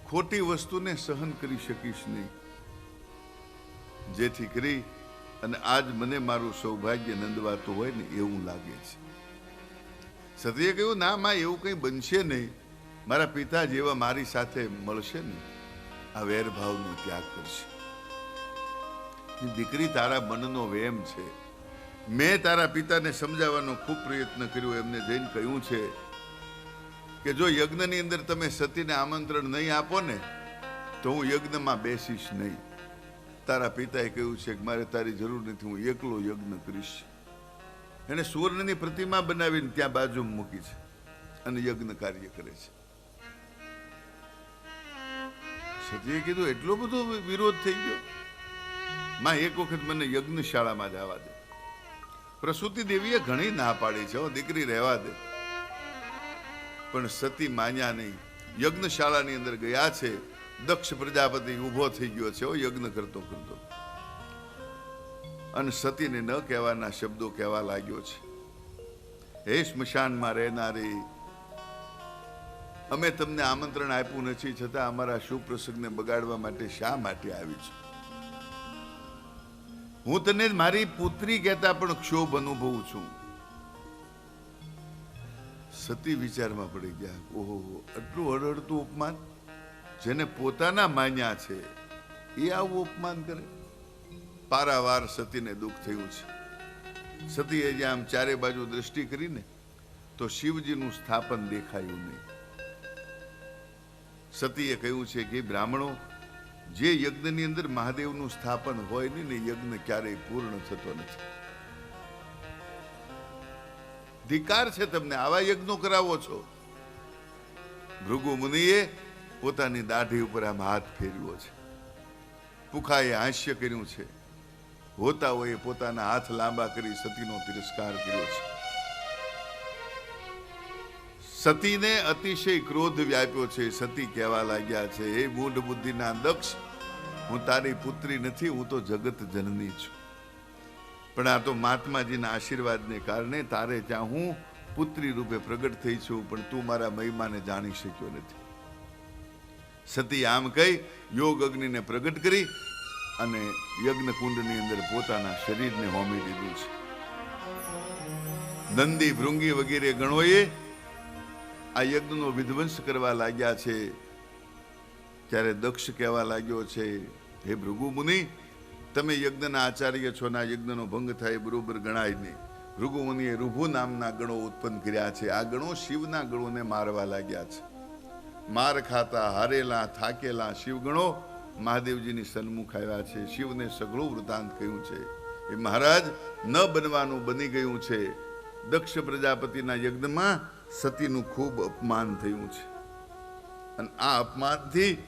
S1: ખોટી વસ્તુને સહન કરી શકીશ નહીં. જેથી કરી અને આજ મને મારું સૌભાગ્ય નંદવાતું હોય ને એવું લાગે છે. સતીએ કહ્યું, ના માં, એવું કંઈ બનશે નહીં. મારા પિતા જેવા મારી સાથે મળશે ને આ વેરભાવનો ત્યાગ કરશે. દીકરી, તારા મનનો વેમ છે. મેં તારા પિતાને સમજાવવાનો ખૂબ પ્રયત્ન કર્યો. એમને જઈને કહ્યું છે કે જો યજ્ઞની અંદર તમે સતીને આમંત્રણ નહીં આપો ને તો હું યજ્ઞમાં બેસીશ નહીં. તારા પિતાએ કહ્યું છે કે મારે તારી જરૂર નથી, હું એકલો યજ્ઞ કરીશ. એને સુવર્ણની પ્રતિમા બનાવીને ત્યાં બાજુમાં મૂકી છે અને યજ્ઞ કાર્ય કરે છે. સતીએ કીધું એટલો બધો વિરોધ થઈ ગયો? માં એક વખત મને યજ્ઞશાળામાં જવા દે. પ્રસૂતિ દેવીએ ઘણી ના પાડી છે, દીકરી રહેવા દે, પણ સતી માન્યા નહીં. યજ્ઞશાળાની અંદર ગયા છે. દક્ષ પ્રજાપતિ ઊભો થઈ ગયો છે યજ્ઞ કરતો કરતો, અને સતીને ન કહેવાના શબ્દો કહેવા લાગ્યો છે. હે સ્મશાનમાં રહેનારી, અમે તમને આમંત્રણ આપ્યું નથી, છતાં અમારા શુભ પ્રસંગને બગાડવા માટે શા માટે આવી છો? હું તને મારી પુત્રી કહેતા પણ ક્ષોભ અનુભવું છું. સતી વિચારમાં પડી ગયા. ઓહો, આટલું હળહળતું અપમાન! જેને પોતાના માન્યા છે એ આવું અપમાન કરે? પારાવાર સતીને દુઃખ થયું છે. સતીએ જે આમ ચારે બાજુ દ્રષ્ટિ કરીને તો શિવજીનું સ્થાપન દેખાયું નહીં. સતીએ કહ્યું છે કે બ્રાહ્મણો, જે યજ્ઞની અંદર મહાદેવનું સ્થાપન હોય નહીં ને યજ્ઞ ક્યારેય પૂર્ણ થતો નથી. ધિકાર છે તમને, આવા યજ્ઞો કરાવો છો. ભૃગુ મુનિએ પોતાની દાઢી ઉપર આમ હાથ ફેરવ્યો છે. પુખાએ હાસ્ય કર્યું છે. હોતાઓએ પોતાના હાથ લાંબા કરી સતીનો તિરસ્કાર કર્યો છે. સતીને અતિશય ક્રોધ વ્યાપ્યો છે. સતી કહેવા લાગ્યા છે, હે મૂઢ બુદ્ધિના દક્ષ, હું તારી પુત્રી નથી, હું તો જગત જનની છું. પણ આ તો મહાત્માજીના આશીર્વાદને કારણે તારે ત્યાં હું પુત્રી રૂપે પ્રગટ થઈ છું, પણ તું મારા મહિમાને જાણી શક્યો નથી. સતી આમ કહી યોગ અગ્નિને પ્રગટ કરી અને યજ્ઞ કુંડની અંદર પોતાના શરીરને હોમી દીધું છે. નંદી, ભૃંગી વગેરે ગણોએ આ યજ્ઞનો વિધ્વંસ કરવા લાગ્યા છે. ત્યારે દક્ષ કહેવા લાગ્યો છે, હે ભૃગુ મુનિ, તમે યજ્ઞના આચાર્ય છો, ના યજ્ઞનો ભંગ થાય બરોબર ગણાય નહીં. ભૃગુ મુનિએ ઋભુ નામના ગણો ઉત્પન્ન કર્યા છે. આ ગણો શિવના ગણોને મારવા લાગ્યા છે. માર ખાતા, હારેલા, થાકેલા શિવગણો મહાદેવજીની સન્મુખ આવ્યા છે. શિવને સઘળું વૃતાંત કહ્યું છે. એ મહારાજ, ન બનવાનું બની ગયું છે. દક્ષ પ્રજાપતિના યજ્ઞમાં સતીનું ખૂબ અપમાન થયું છે, અને આ અપમાનથી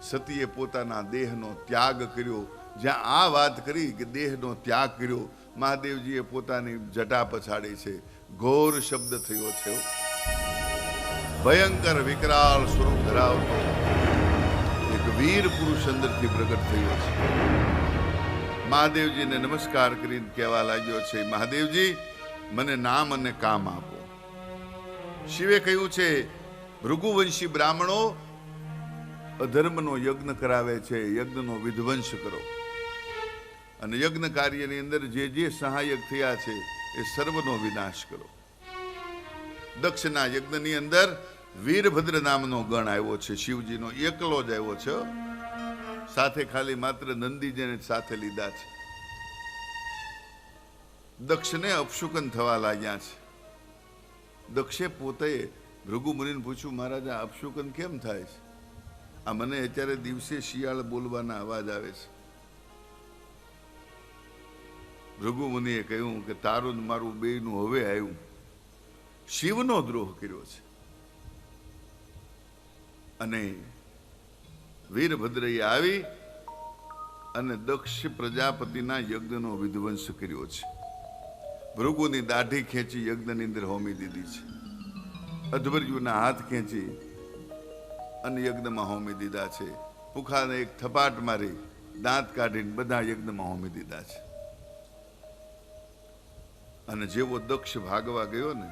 S1: સતીએ પોતાના દેહનો ત્યાગ કર્યો. જ્યાં આ વાત કરી કે દેહનો ત્યાગ કર્યો, મહાદેવજીએ પોતાની જટા પછાડી છે. ઘોર શબ્દ થયો છે. ભયંકર વિકરાળ સ્વરૂપ ધરાવતો એક વીર પુરુષ અંદરથી પ્રગટ થયો છે. મહાદેવજીને નમસ્કાર કરીને કહેવા લાગ્યો છે, મહાદેવજી, મને નામ અને કામ આપો. શિવે કહ્યું છે, ભૃગુવંશી બ્રાહ્મણો અધર્મનો યજ્ઞ કરાવે છે, યજ્ઞનો વિધ્વંસ કરો, અને યજ્ઞ કાર્યની અંદર જે જે સહાયક થયા છે એ સર્વનો વિનાશ કરો. દક્ષના યજ્ઞની અંદર વીરભદ્ર નામનો ગણ આવ્યો છે. શિવજીનો એકલો જ આવ્યો છે. સાથે ખાલી માત્ર નંદીજીને સાથે લીધા છે. દક્ષને અપશુકન થવા લાગ્યા છે. દક્ષે પોતે ભૃગુ મુનિને પૂછ્યું, મહારાજ, આ અપશુકન કેમ થાય છે? આ મને અત્યારે દિવસે શિયાળ બોલવાના અવાજ આવે છે. ભૃગુ મુનિએ કહ્યું કે તારું ને મારું બેયનું હવે આવ્યું. શિવનો દ્રોહ કર્યો છે, અને વીરભદ્રએ આવી અને દક્ષ પ્રજાપતિના યજ્ઞનો વિધ્વંસ કર્યો છે. ભૃગુની દાઢી ખેંચી યજ્ઞની અંદર હોમી દીધી છે. અધ્વર્યુના હાથ ખેંચી અને યજ્ઞમાં હોમી દીધા છે. પુખાને એક થપાટ મારી દાંત કાઢીને બધા યજ્ઞમાં હોમી દીધા છે. અને જેવો દક્ષ ભાગવા ગયો ને,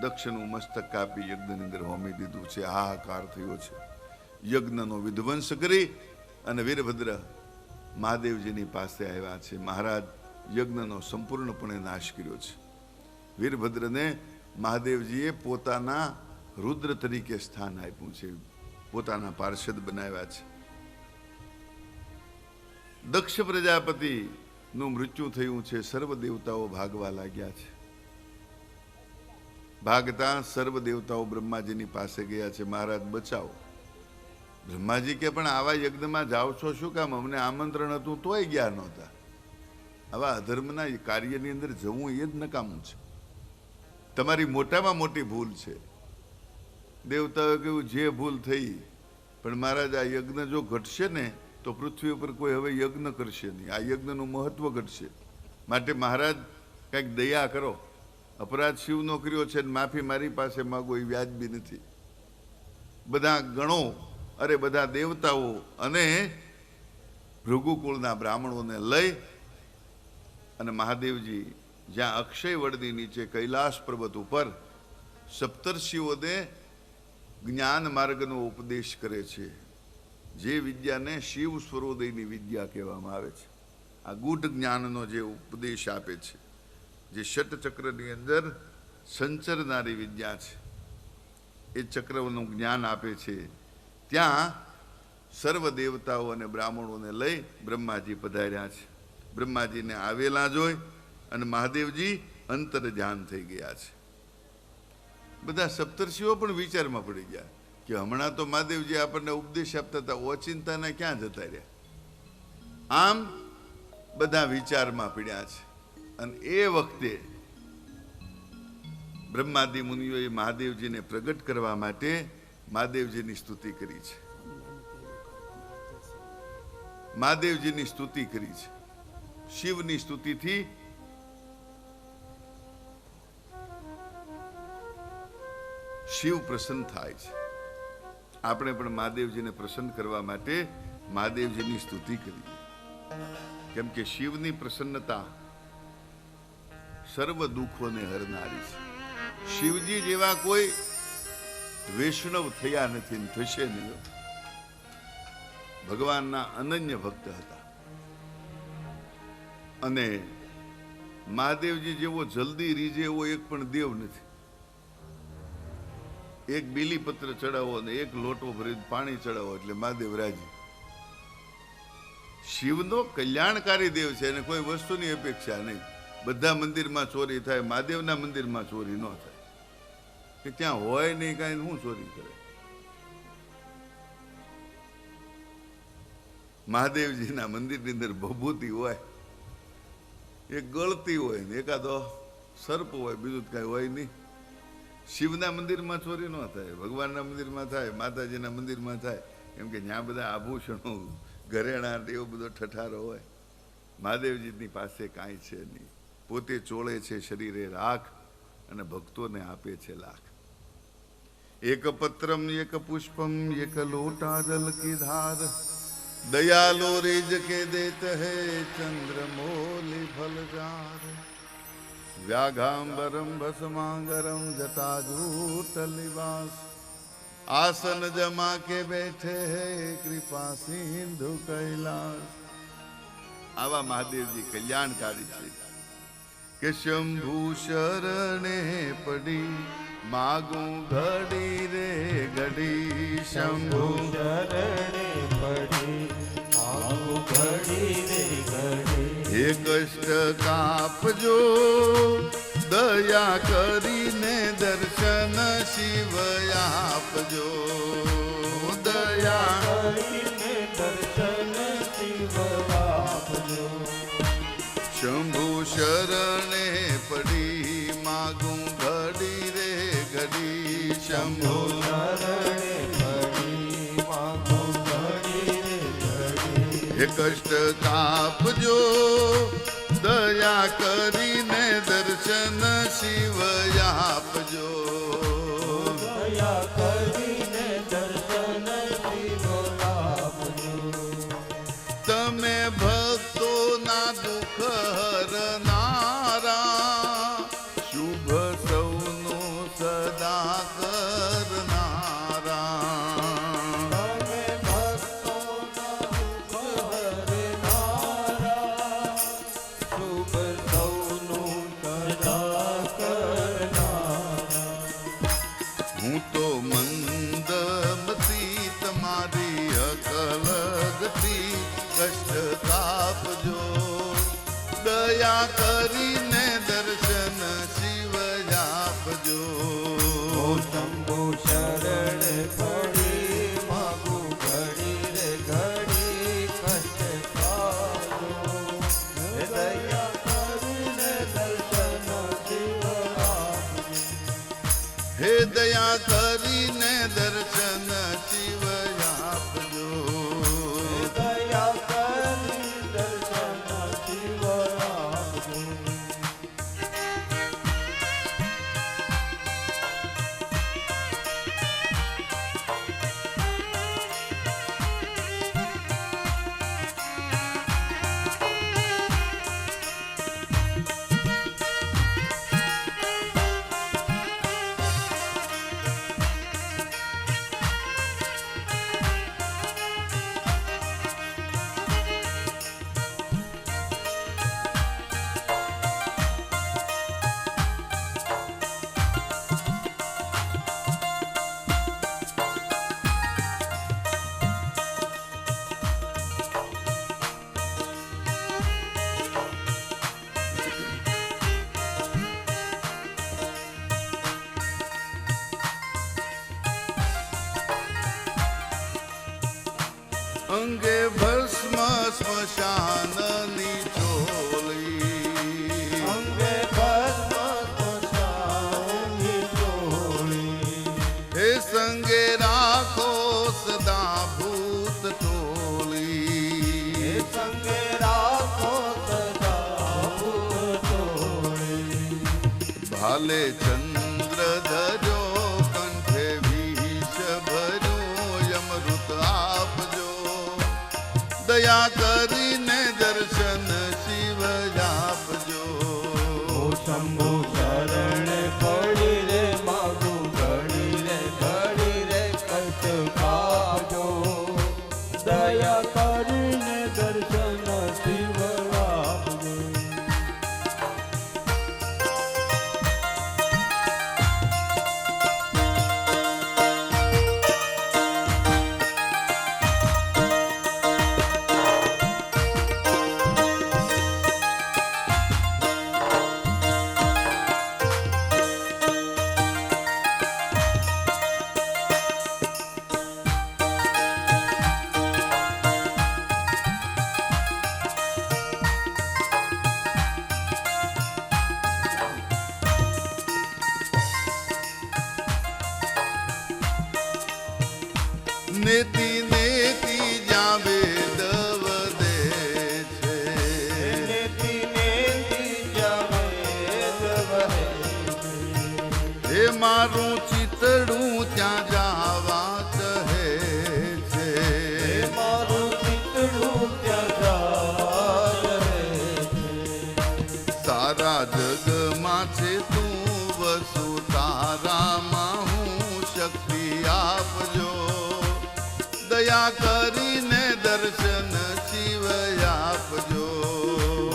S1: દક્ષનું મસ્તક કાપી યજ્ઞની અંદર હોમી દીધું છે. હાહાકાર થયો છે. યજ્ઞનો વિધ્વંસ કરી અને વીરભદ્ર મહાદેવજીની પાસે આવ્યા છે. મહારાજ, યજ્ઞનો સંપૂર્ણપણે નાશ કર્યો છે. વીરભદ્રને મહાદેવજીએ પોતાના રુદ્ર તરીકે સ્થાન આપ્યું છે, પોતાના પાર્ષદ બનાવ્યા છે. દક્ષ પ્રજાપતિ નું મૃત્યુ થયું છે. સર્વ દેવતાઓ ભાગવા લાગ્યા છે. ભાગતા સર્વ દેવતાઓ બ્રહ્માજીની પાસે ગયા છે, મહારાજ બચાવો. બ્રહ્માજી કે પણ આવા યજ્ઞમાં જાઓ છો શું કામ? અમને આમંત્રણ હતું તોય ગયા નહોતા. આવા અધર્મના કાર્યની અંદર જવું એ જ નકામું છે. તમારી મોટામાં મોટી ભૂલ છે. દેવતાઓએ કહ્યું જે ભૂલ થઈ, પણ મહારાજ આ યજ્ઞ જો ઘટશે ને તો પૃથ્વી ઉપર કોઈ હવે યજ્ઞ કરશે નહીં. આ યજ્ઞનું મહત્વ ઘટશે. માટે મહારાજ કંઈક દયા કરો. અપરાધ શિવનો કર્યો છે, માફી મારી પાસે માગો એ વ્યાજબી નથી. બધા ગણો, અરે બધા દેવતાઓ અને ભૃગુકુળના બ્રાહ્મણોને લઈ અને મહાદેવજી જ્યાં અક્ષય વડની નીચે કૈલાસ પર્વત ઉપર સપ્તર્ષિઓને જ્ઞાન માર્ગનો ઉપદેશ કરે છે. જે વિદ્યાને શિવ સ્વરોદયની વિદ્યા કહેવામાં આવે છે. આ ગૂઢ જ્ઞાનનો જે ઉપદેશ આપે છે, જે ષટચક્રની અંદર સંચરનારી વિદ્યા છે, એ ચક્રનું જ્ઞાન આપે છે. ત્યાં સર્વ દેવતાઓ અને બ્રાહ્મણોને લઈ બ્રહ્માજી પધાર્યા છે. બ્રહ્માજીને આવેલા જોઈ અને મહાદેવજી અંતર ધ્યાન થઈ ગયા છે. બધા સપ્તર્ષિઓ પણ વિચારમાં પડી ગયા કે હમણાં તો મહાદેવજી આપણને ઉપદેશ આપતા હતા, ઓચિંતાને ક્યાં જતા રહ્યા? આમ બધા વિચારમાં પડ્યા છે. અને એ વખતે બ્રહ્માદિ મુનિઓએ મહાદેવજીને પ્રગટ કરવા માટે મહાદેવજીની સ્તુતિ કરી છે. મહાદેવજીની સ્તુતિ કરી છે. શિવની સ્તુતિથી શિવ પ્રસન્ન થાય છે. આપણે પણ મહાદેવજીને પ્રસન્ન કરવા માટે મહાદેવજીની સ્તુતિ કરી. કેમ કે શિવની પ્રસન્નતા સર્વ દુઃખોને હરનારી છે. શિવજી જેવા કોઈ વૈષ્ણવ થયા નથી ને થશે નહીં. ભગવાનના અનન્ય ભક્ત હતા. અને મહાદેવજી જેવો જલ્દી રીઝે એવો એક પણ દેવ નથી. એક બીલીપત્ર ચડાવો અને એક લોટો ભરી પાણી ચડાવો એટલે મહાદેવ રાજી. શિવનો કલ્યાણકારી દેવ છે અને કોઈ વસ્તુની અપેક્ષા નહીં. બધા મંદિરમાં ચોરી થાય, મહાદેવના મંદિરમાં ચોરી ન થાય. કે ત્યાં હોય નહીં કાંઈ, શું ચોરી કરે? મહાદેવજીના મંદિરની અંદર ભભૂતિ હોય, એક ગળતી હોય ને એકાદો સર્પ હોય, બીજું કાંઈ હોય નહીં. શિવના મંદિરમાં ચોરી ન થાય, ભગવાનના મંદિરમાં થાય, માતાજીના મંદિરમાં થાય. કેમ કે ત્યાં બધા આભૂષણો, ઘરેણા, એવો બધો ઠઠારો હોય. મહાદેવજીની પાસે કાંઈ છે નહીં. પોતે ચોળે છે શરીરે રાખ અને ભક્તોને આપે છે લાખ. એક પત્રમ એક પુષ્પમ એક લોટા જલ કી ધાર, દયાલો રેજ કે દેત હે ચંદ્રમોલી ફલજાર. व्याघांबरम भस्मांगरम जटाजूट लिबास, आसन जमा के बैठे है कृपा सिंधु कैलास. आवा महादेवजी कल्याणकारी છે કે શંભુ શરણે પડી માગું ઘડી રે ઘડી. શંભુ
S2: શરણે પડી માગું ઘડી રે ઘડી.
S1: હે કષ્ટ કાપજો દયા કરીને દર્શન શિવ આપજો. દયા
S2: કરીને દર્શન શિવ આપજો.
S1: શંભુ શરણે પડી માગું ઘડી રે ઘડી. શંભુ
S2: શરણે પડી માગું ઘડી રે ઘડી.
S1: હે કષ્ટ કાપજો દયા કરીને દર્શન શિવ આપજો.
S2: દયા કરીને દર્શન શિવ આપજો.
S1: તમે ભક્તોના દુઃખ હરનારા, શુભ સૌનું સદા કરનારા.
S2: તમે ભક્તોના દુઃખ હરનારા, શુભ સૌનું સદા કરનારા.
S1: હું તો મંદમતી તમારી અકલ ગતિ, કષ્ટ કાપજો દયા કરીને દર્શન શિવ આપજો.
S2: ઓ શંભુ શરણ પડી માગું ઘડી રે ઘડી કષ્ટ કાઢો. દયા કરીને દર્શન શિવ આપજો.
S1: હે દયા કરીને દર્શન શિવ આપજો.
S2: દયા કરી દર્શન શિવ આપજો.
S1: અંગે ભસ્મ સ્મશાનની ચોલી.
S2: અંગે ભસ્મ સ્મશાનની ચોળી.
S1: હે સંગે રાખો સદા ભૂત ટોળી.
S2: એ સંગે રાખો સદા ભૂત ટોળી.
S1: ભાલે ચંદ્ર ધજો કંઠે વિષ ભર્યો અમૃત આપજો. દયા કરીને દર્શન શિવ આપજો.
S2: ઓ શંભુ શરણ પડી રે માગું ઘડી રે કષ્ટ કાઢો. દયા કરીને દર્શન શિવ આપજો.
S1: નેતિ નેતિ જ્યાં વેદ વધે છે.
S2: નેતિ નેતિ જવેદ વહે.
S1: હે મારું ચિતડું ત્યાં જાવા કહે છે.
S2: હે મારું ચિતડું ત્યાં રહે છે.
S1: સારા જગમાં છે તું વસુ તારામાં હું શક્તિ આપજો. દયા કરીને દર્શન શિવ આપજો.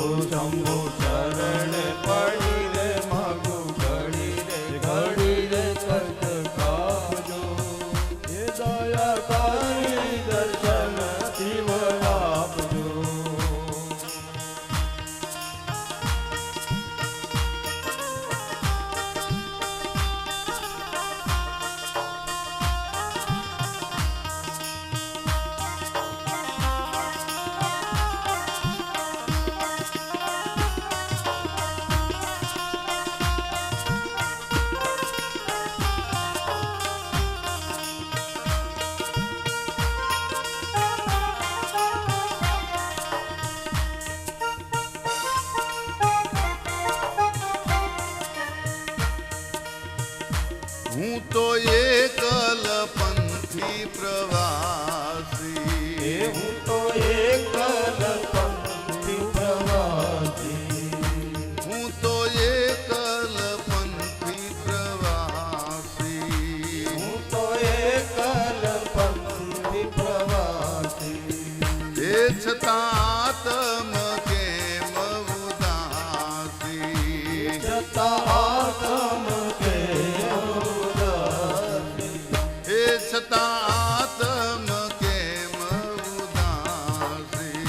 S2: ઓ શંભુ શરણ પડી રે માગું ઘડી રે કષ્ટ કાઢો. એ દયા કરી દર્શન શિવ આપજો.
S1: હું તો એકલ પંથી પ્રવાસી.
S2: એ હું તો એકલ પંથી પ્રવાસી.
S1: હું તો એકલ પંથી પ્રવાસી.
S2: હું તો એકલ પંથી પ્રવાસી.
S1: એ છતાં આત્મ કેમ ઉદાસી.
S2: છતાં આત્મ કેમ ઉદાસી.
S1: એ છતાં આત્મ કેમ ઉદાસી.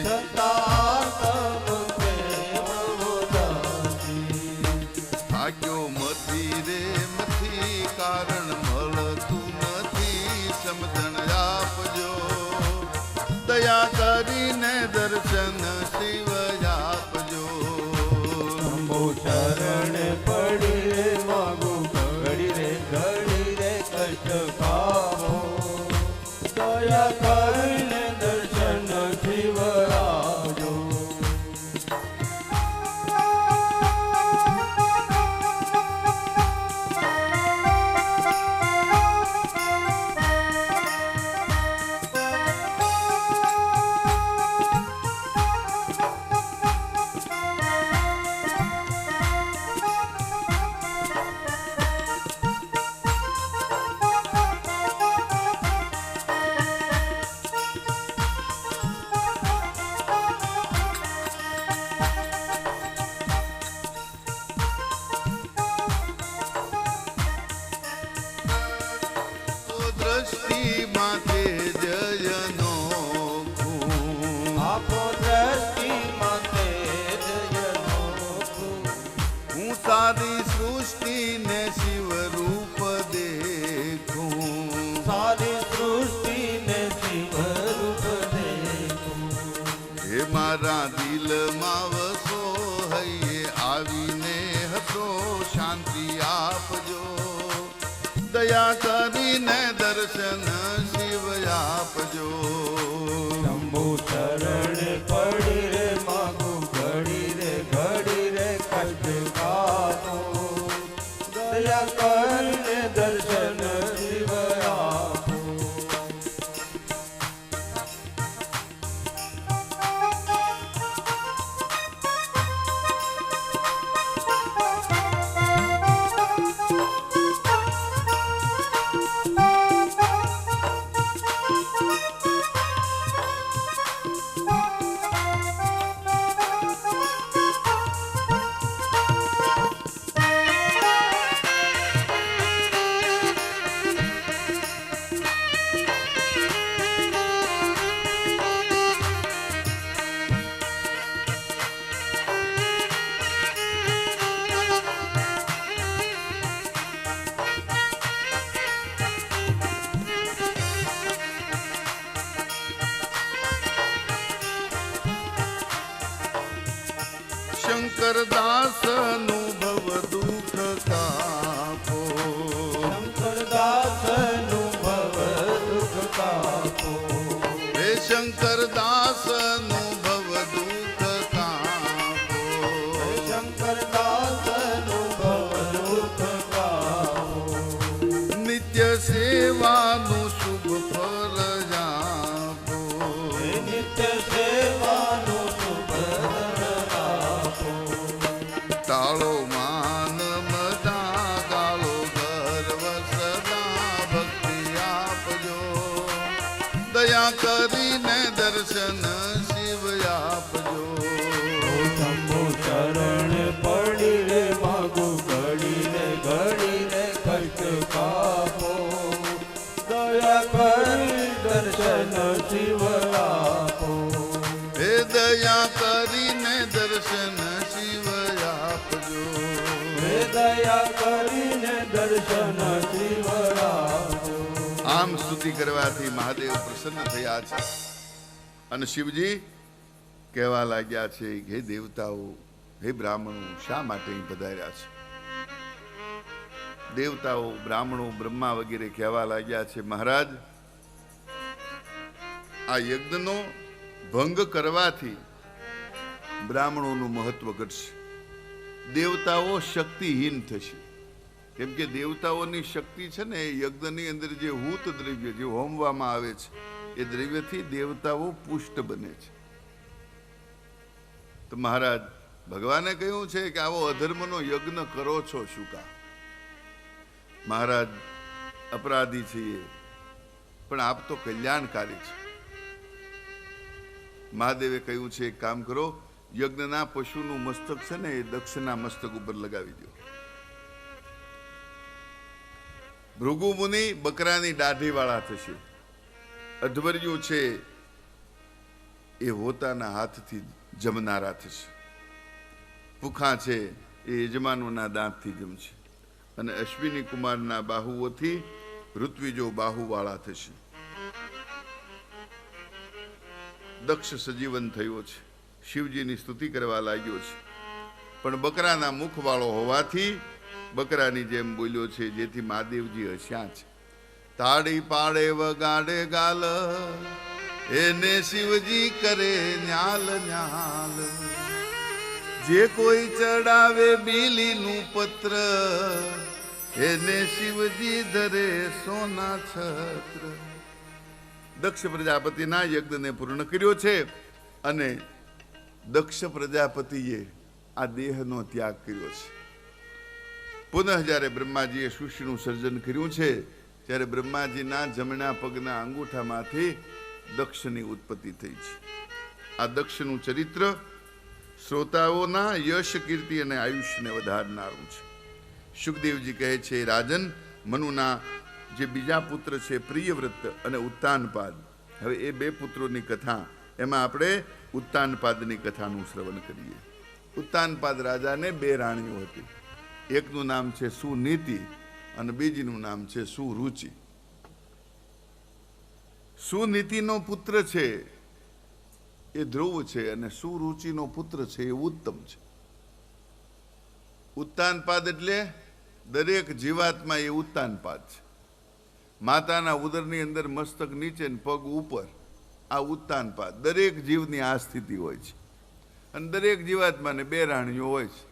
S2: છતાં આત્મ કેમ
S1: કરીને દર્શન શિવ આપજો.
S2: શંભુ ચરણે પડી રે માગો ઘડી રે કષ્ટ કામો. દયા કરીને દર્શન શિવ આપજો.
S1: દ્રષ્ટિ માથે જયનો ખૂન.
S2: આપો દ્રષ્ટિ માતે જયનો ખૂન.
S1: હું સારી સૃષ્ટિને શિવ રૂપ દેખું.
S2: સારી સૃષ્ટિને શિવ રૂપ દેખું.
S1: હે મારા દિલમાં વસો હૈયે આવીને હસો શાંતિ આપજો. દયા કરીને દર્શન શિવ આપજો.
S2: શંભુ ચરણે પડી રે માગો ઘડી રે કષ્ટ કામો. દયા કરીને દર્શન શિવ આપો.
S1: શંકરદાસ નું ભવ દુઃખ કાપો.
S2: શંકરદાસ નું ભવ દુઃખ કાપો.
S1: હે શંકરદાસ નું ભવ દુઃખ કાપો.
S2: શંકરદાસ નું ભવ દુઃખ કાપો.
S1: નિત્ય સેવાનું શુભ ફળ આપો.
S2: નિત્ય સેવાનું શુભ ફળ આપો.
S1: ટાળો માન મતા ગાળો ગર્વ સદા ભક્તિ આપજો. દયા કરીને દર્શન શિવ આપજો.
S2: શંભુ ચરણે પડી રે માગો ઘડી રે કષ્ટ કાપો. દયા કરી દર્શન શિવ આપો.
S1: હે દયા કરીને દર્શન શિવ આપજો.
S2: હે દયા કરીને દર્શન શિવ આપજો.
S1: આમ સ્તુતિ કરવાથી મહાદેવ પ્રસન્ન થયા છે અને શિવજી કહેવા લાગ્યા છે કે હે દેવતાઓ, હે બ્રાહ્મણો, શા માટે અહીં પધાર્યા છે? દેવતાઓ, બ્રાહ્મણો, બ્રહ્મા વગેરે કહેવા લાગ્યા છે, મહારાજ, આ યજ્ઞનો ભંગ કરવાથી બ્રાહ્મણોનું મહત્વ ઘટશે. દેવતાઓ શક્તિહીન થશે. કેમ કે દેવતાઓની શક્તિ છે ને એ યજ્ઞની અંદર જે હૂત દ્રવ્ય જે હોમવામાં આવે છે એ દ્રવ્યથી દેવતાઓ પુષ્ટ બને છે. તો મહારાજ, ભગવાને કહ્યું છે કે આવો અધર્મનો યજ્ઞ કરો છો શું કા? મહારાજ, અપરાધી છીએ પણ આપ તો કલ્યાણકારી છે. મહાદેવે કહ્યું છે એક કામ કરો, યજ્ઞના પશુનું મસ્તક છે ને એ દક્ષના મસ્તક ઉપર લગાવી દો. ભૃગુ મુનિ બકરાની દાઢી વાળા થશે. અધ્વર્યું છે એ હોતાના હાથથી જમનારા થશે. ભૂખા છે એ યજમાનોના દાંતથી જમશે. અને અશ્વિની કુમારના બાહુઓથી ઋત્વિજો બાહુવાળા થશે. દક્ષ સજીવન થયો છે, શિવજીની સ્તુતિ કરવા લાગ્યો છે, પણ બકરાના મુખવાળો હોવાથી બકરાની જેમ બોલ્યો છે, જેથી મહાદેવજી હસ્યા છે. તાળી પાડે વગાડે ગાલ, એને શિવજી કરે ન્યાલ ન્યાલ. જે કોઈ ચડાવે બીલીનું પત્ર, એને શિવજી ધરે સોના છત્ર. દક્ષ પ્રજાપતિના યજ્ઞને પૂર્ણ કર્યો છે અને દક્ષ પ્રજાપતિએ આ દેહનો ત્યાગ કર્યો છે. પુનઃ જ્યારે બ્રહ્માજીએ સૃષ્ટિનું સર્જન કર્યું છે ત્યારે બ્રહ્માજીના જમણા પગના અંગૂઠામાંથી દક્ષની ઉત્પત્તિ થઈ છે. આ દક્ષનું ચરિત્ર શ્રોતાઓના યશ, કીર્તિ અને આયુષ્યને વધારનારું છે. શુકદેવજી કહે છે, રાજન, મનુના જે બીજા પુત્ર છે પ્રિયવ્રત અને ઉત્તાનપાદ, હવે એ બે પુત્રોની કથા, એમાં આપણે ઉત્તાનપાદની કથાનું શ્રવણ કરીએ. ઉત્તાનપાદ રાજાને બે રાણીઓ હતી. એકનું નામ છે સુનીતિ અને બીજીનું નામ છે સુરુચિ. સુનીતિનો પુત્ર છે એ ધ્રુવ છે અને સુરુચિનો પુત્ર છે એ ઉત્તમ છે. ઉત્તાનપાદ એટલે દરેક જીવાત્મા એ ઉત્તાનપાદ છે. માતાના ઉદરની અંદર મસ્તક નીચે ને પગ ઉપર, આ ઉત્તાનપાદ. દરેક જીવની આ સ્થિતિ હોય છે અને દરેક જીવાત્માને બે રાણીઓ હોય છે.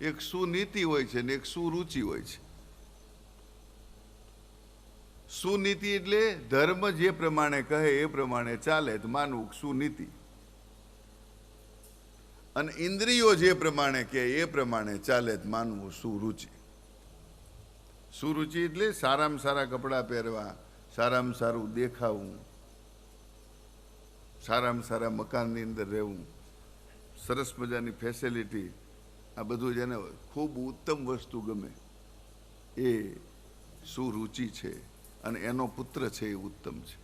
S1: એક સુનીતિ હોય છે ને એક સુરુચિ હોય છે. સુનીતિ એટલે ધર્મ જે પ્રમાણે કહે એ પ્રમાણે ચાલે તો માનવું સુનીતિ, અને ઇન્દ્રિયો જે પ્રમાણે કહે એ પ્રમાણે ચાલે તો માનવું સુરુચિ. સુરુચિ એટલે સારામાં સારા કપડાં પહેરવા, સારામાં સારું દેખાવું, સારામાં સારા મકાનની અંદર રહેવું, સરસ મજાની ફેસિલિટી, આ બધું જેને ખૂબ ઉત્તમ વસ્તુ ગમે એ સુરુચિ છે અને એનો પુત્ર છે એ ઉત્તમ છે.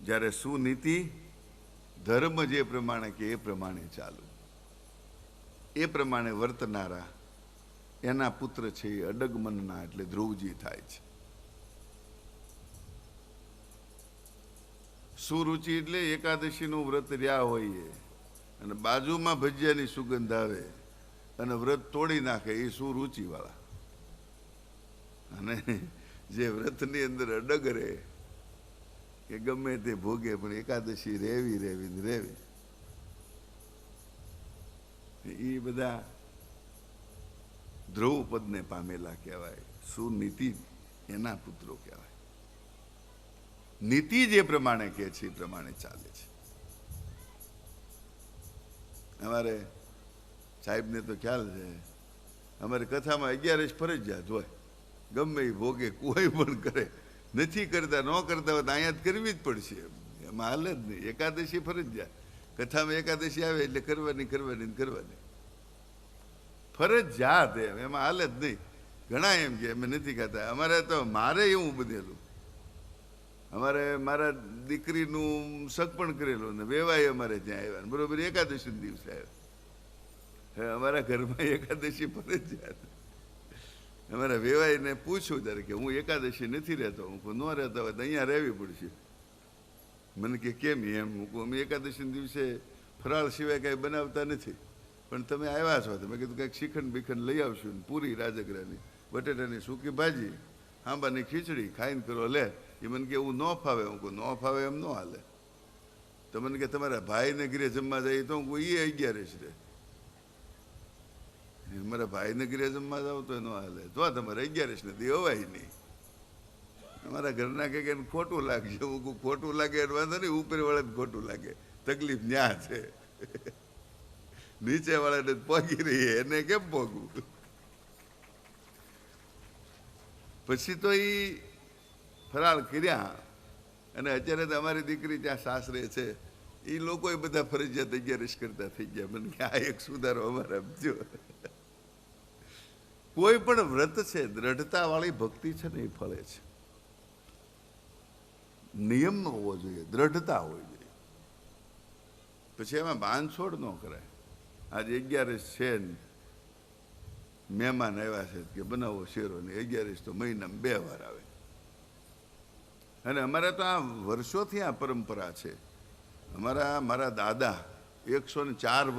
S1: જ્યારે સુનીતિ ધર્મ જે પ્રમાણે કે એ પ્રમાણે ચાલુ, એ પ્રમાણે વર્તનારા એના પુત્ર છે એ અડગમનના એટલે ધ્રુવજી થાય છે. સુરુચિ એટલે એકાદશીનું વ્રત રહ્યા હોઈએ અને બાજુમાં ભજીયાની સુગંધ આવે અને વ્રત તોડી નાખે એ સુરુચિ વાળા. અને જે વ્રતની અંદર અડગ રહે કે ગમે તે ભોગે પણ એકાદશી રેવી એ બધા ધ્રુવ પદને પામેલા કહેવાય. સુનીતિ એના પુત્રો કહેવાય. નીતિ જે પ્રમાણે કહે છે એ પ્રમાણે ચાલે છે. અમારે સાહેબને તો ખ્યાલ છે, અમારી કથામાં 11 ફરજિયાત હોય. ગમે એ ભોગે કોઈ પણ કરે, નથી કરતા ન કરતા હોય તો અહીંયા જ કરવી જ પડશે, એમાં હાલ જ નહીં. એકાદશી ફરજિયાત, કથામાં એકાદશી આવે એટલે કરવાની ફરજિયાત, એમાં હાલ જ નહીં. ઘણા એમ કે અમે નથી ખાતા. અમારે તો મારે એવું બનેલું, અમારે મારા દીકરીનું સગપણ કરેલું ને વેવાય અમારે ત્યાં આવ્યા, બરોબર એકાદશી દિવસે આવ્યા. અમારા ઘરમાં એકાદશી ફરજિયાત. અમારા વેવાઈને પૂછ્યું ત્યારે કે હું એકાદશી નથી રહેતો, હું ન રહેતા હોય તો અહીંયા રહેવી પડશે. મને કે કેમ એમ? હું અમે એકાદશી દિવસે ફરાળ સિવાય કાંઈ બનાવતા નથી, પણ તમે આવ્યા છો, તમે કીધું કંઈક શ્રીખંડ બીખંડ લઈ આવશું ને પૂરી રાજગરાની, બટેટાની સૂકી ભાજી, આંબાની ખીચડી ખાઈને કરો લે. એ મને કે એવું ન ફાવે. હું કહું ન ફાવે એમ ન હાલે. તો મને કે તમારા ભાઈને ઘરે જમવા જાય તો હું કહું એ 11 રહે. મારા ભાઈને ઘરે જમવા જાવ તો ન હાલે, તો તમારે 11 નથી અવાય નહીં. અમારા ઘરના કે ખોટું લાગશે. હું કહું ખોટું લાગે એટલે વાંધો નહીં, ઉપર વાળાને ખોટું લાગે, તકલીફ ન્યા છે. નીચે વાળાને પોગી રહી એને કેમ પોગવું? પછી તો એ ફરાળ કર્યા અને અત્યારે તો અમારી દીકરી ત્યાં સાસરે છે, એ લોકો બધા ફરજિયાત 11 કરતા થઈ ગયા. મને કે આ એક સુધારો અમારા જો. કોઈ પણ વ્રત છે, દ્રઢતા વાળી ભક્તિ છે ને એ ફળે છે. નિયમ ન હોવો જોઈએ, દ્રઢતા હોવી જોઈએ. પછી એમાં બાંધછોડ ન કરાય. આજે 11 છે ને મહેમાન આવ્યા છે કે બનાવો શેરો ને 11 તો મહિનામાં 2 વાર આવે. અને અમારે તો આ વર્ષોથી આ પરંપરા છે મારા દાદા 104 વર્ષ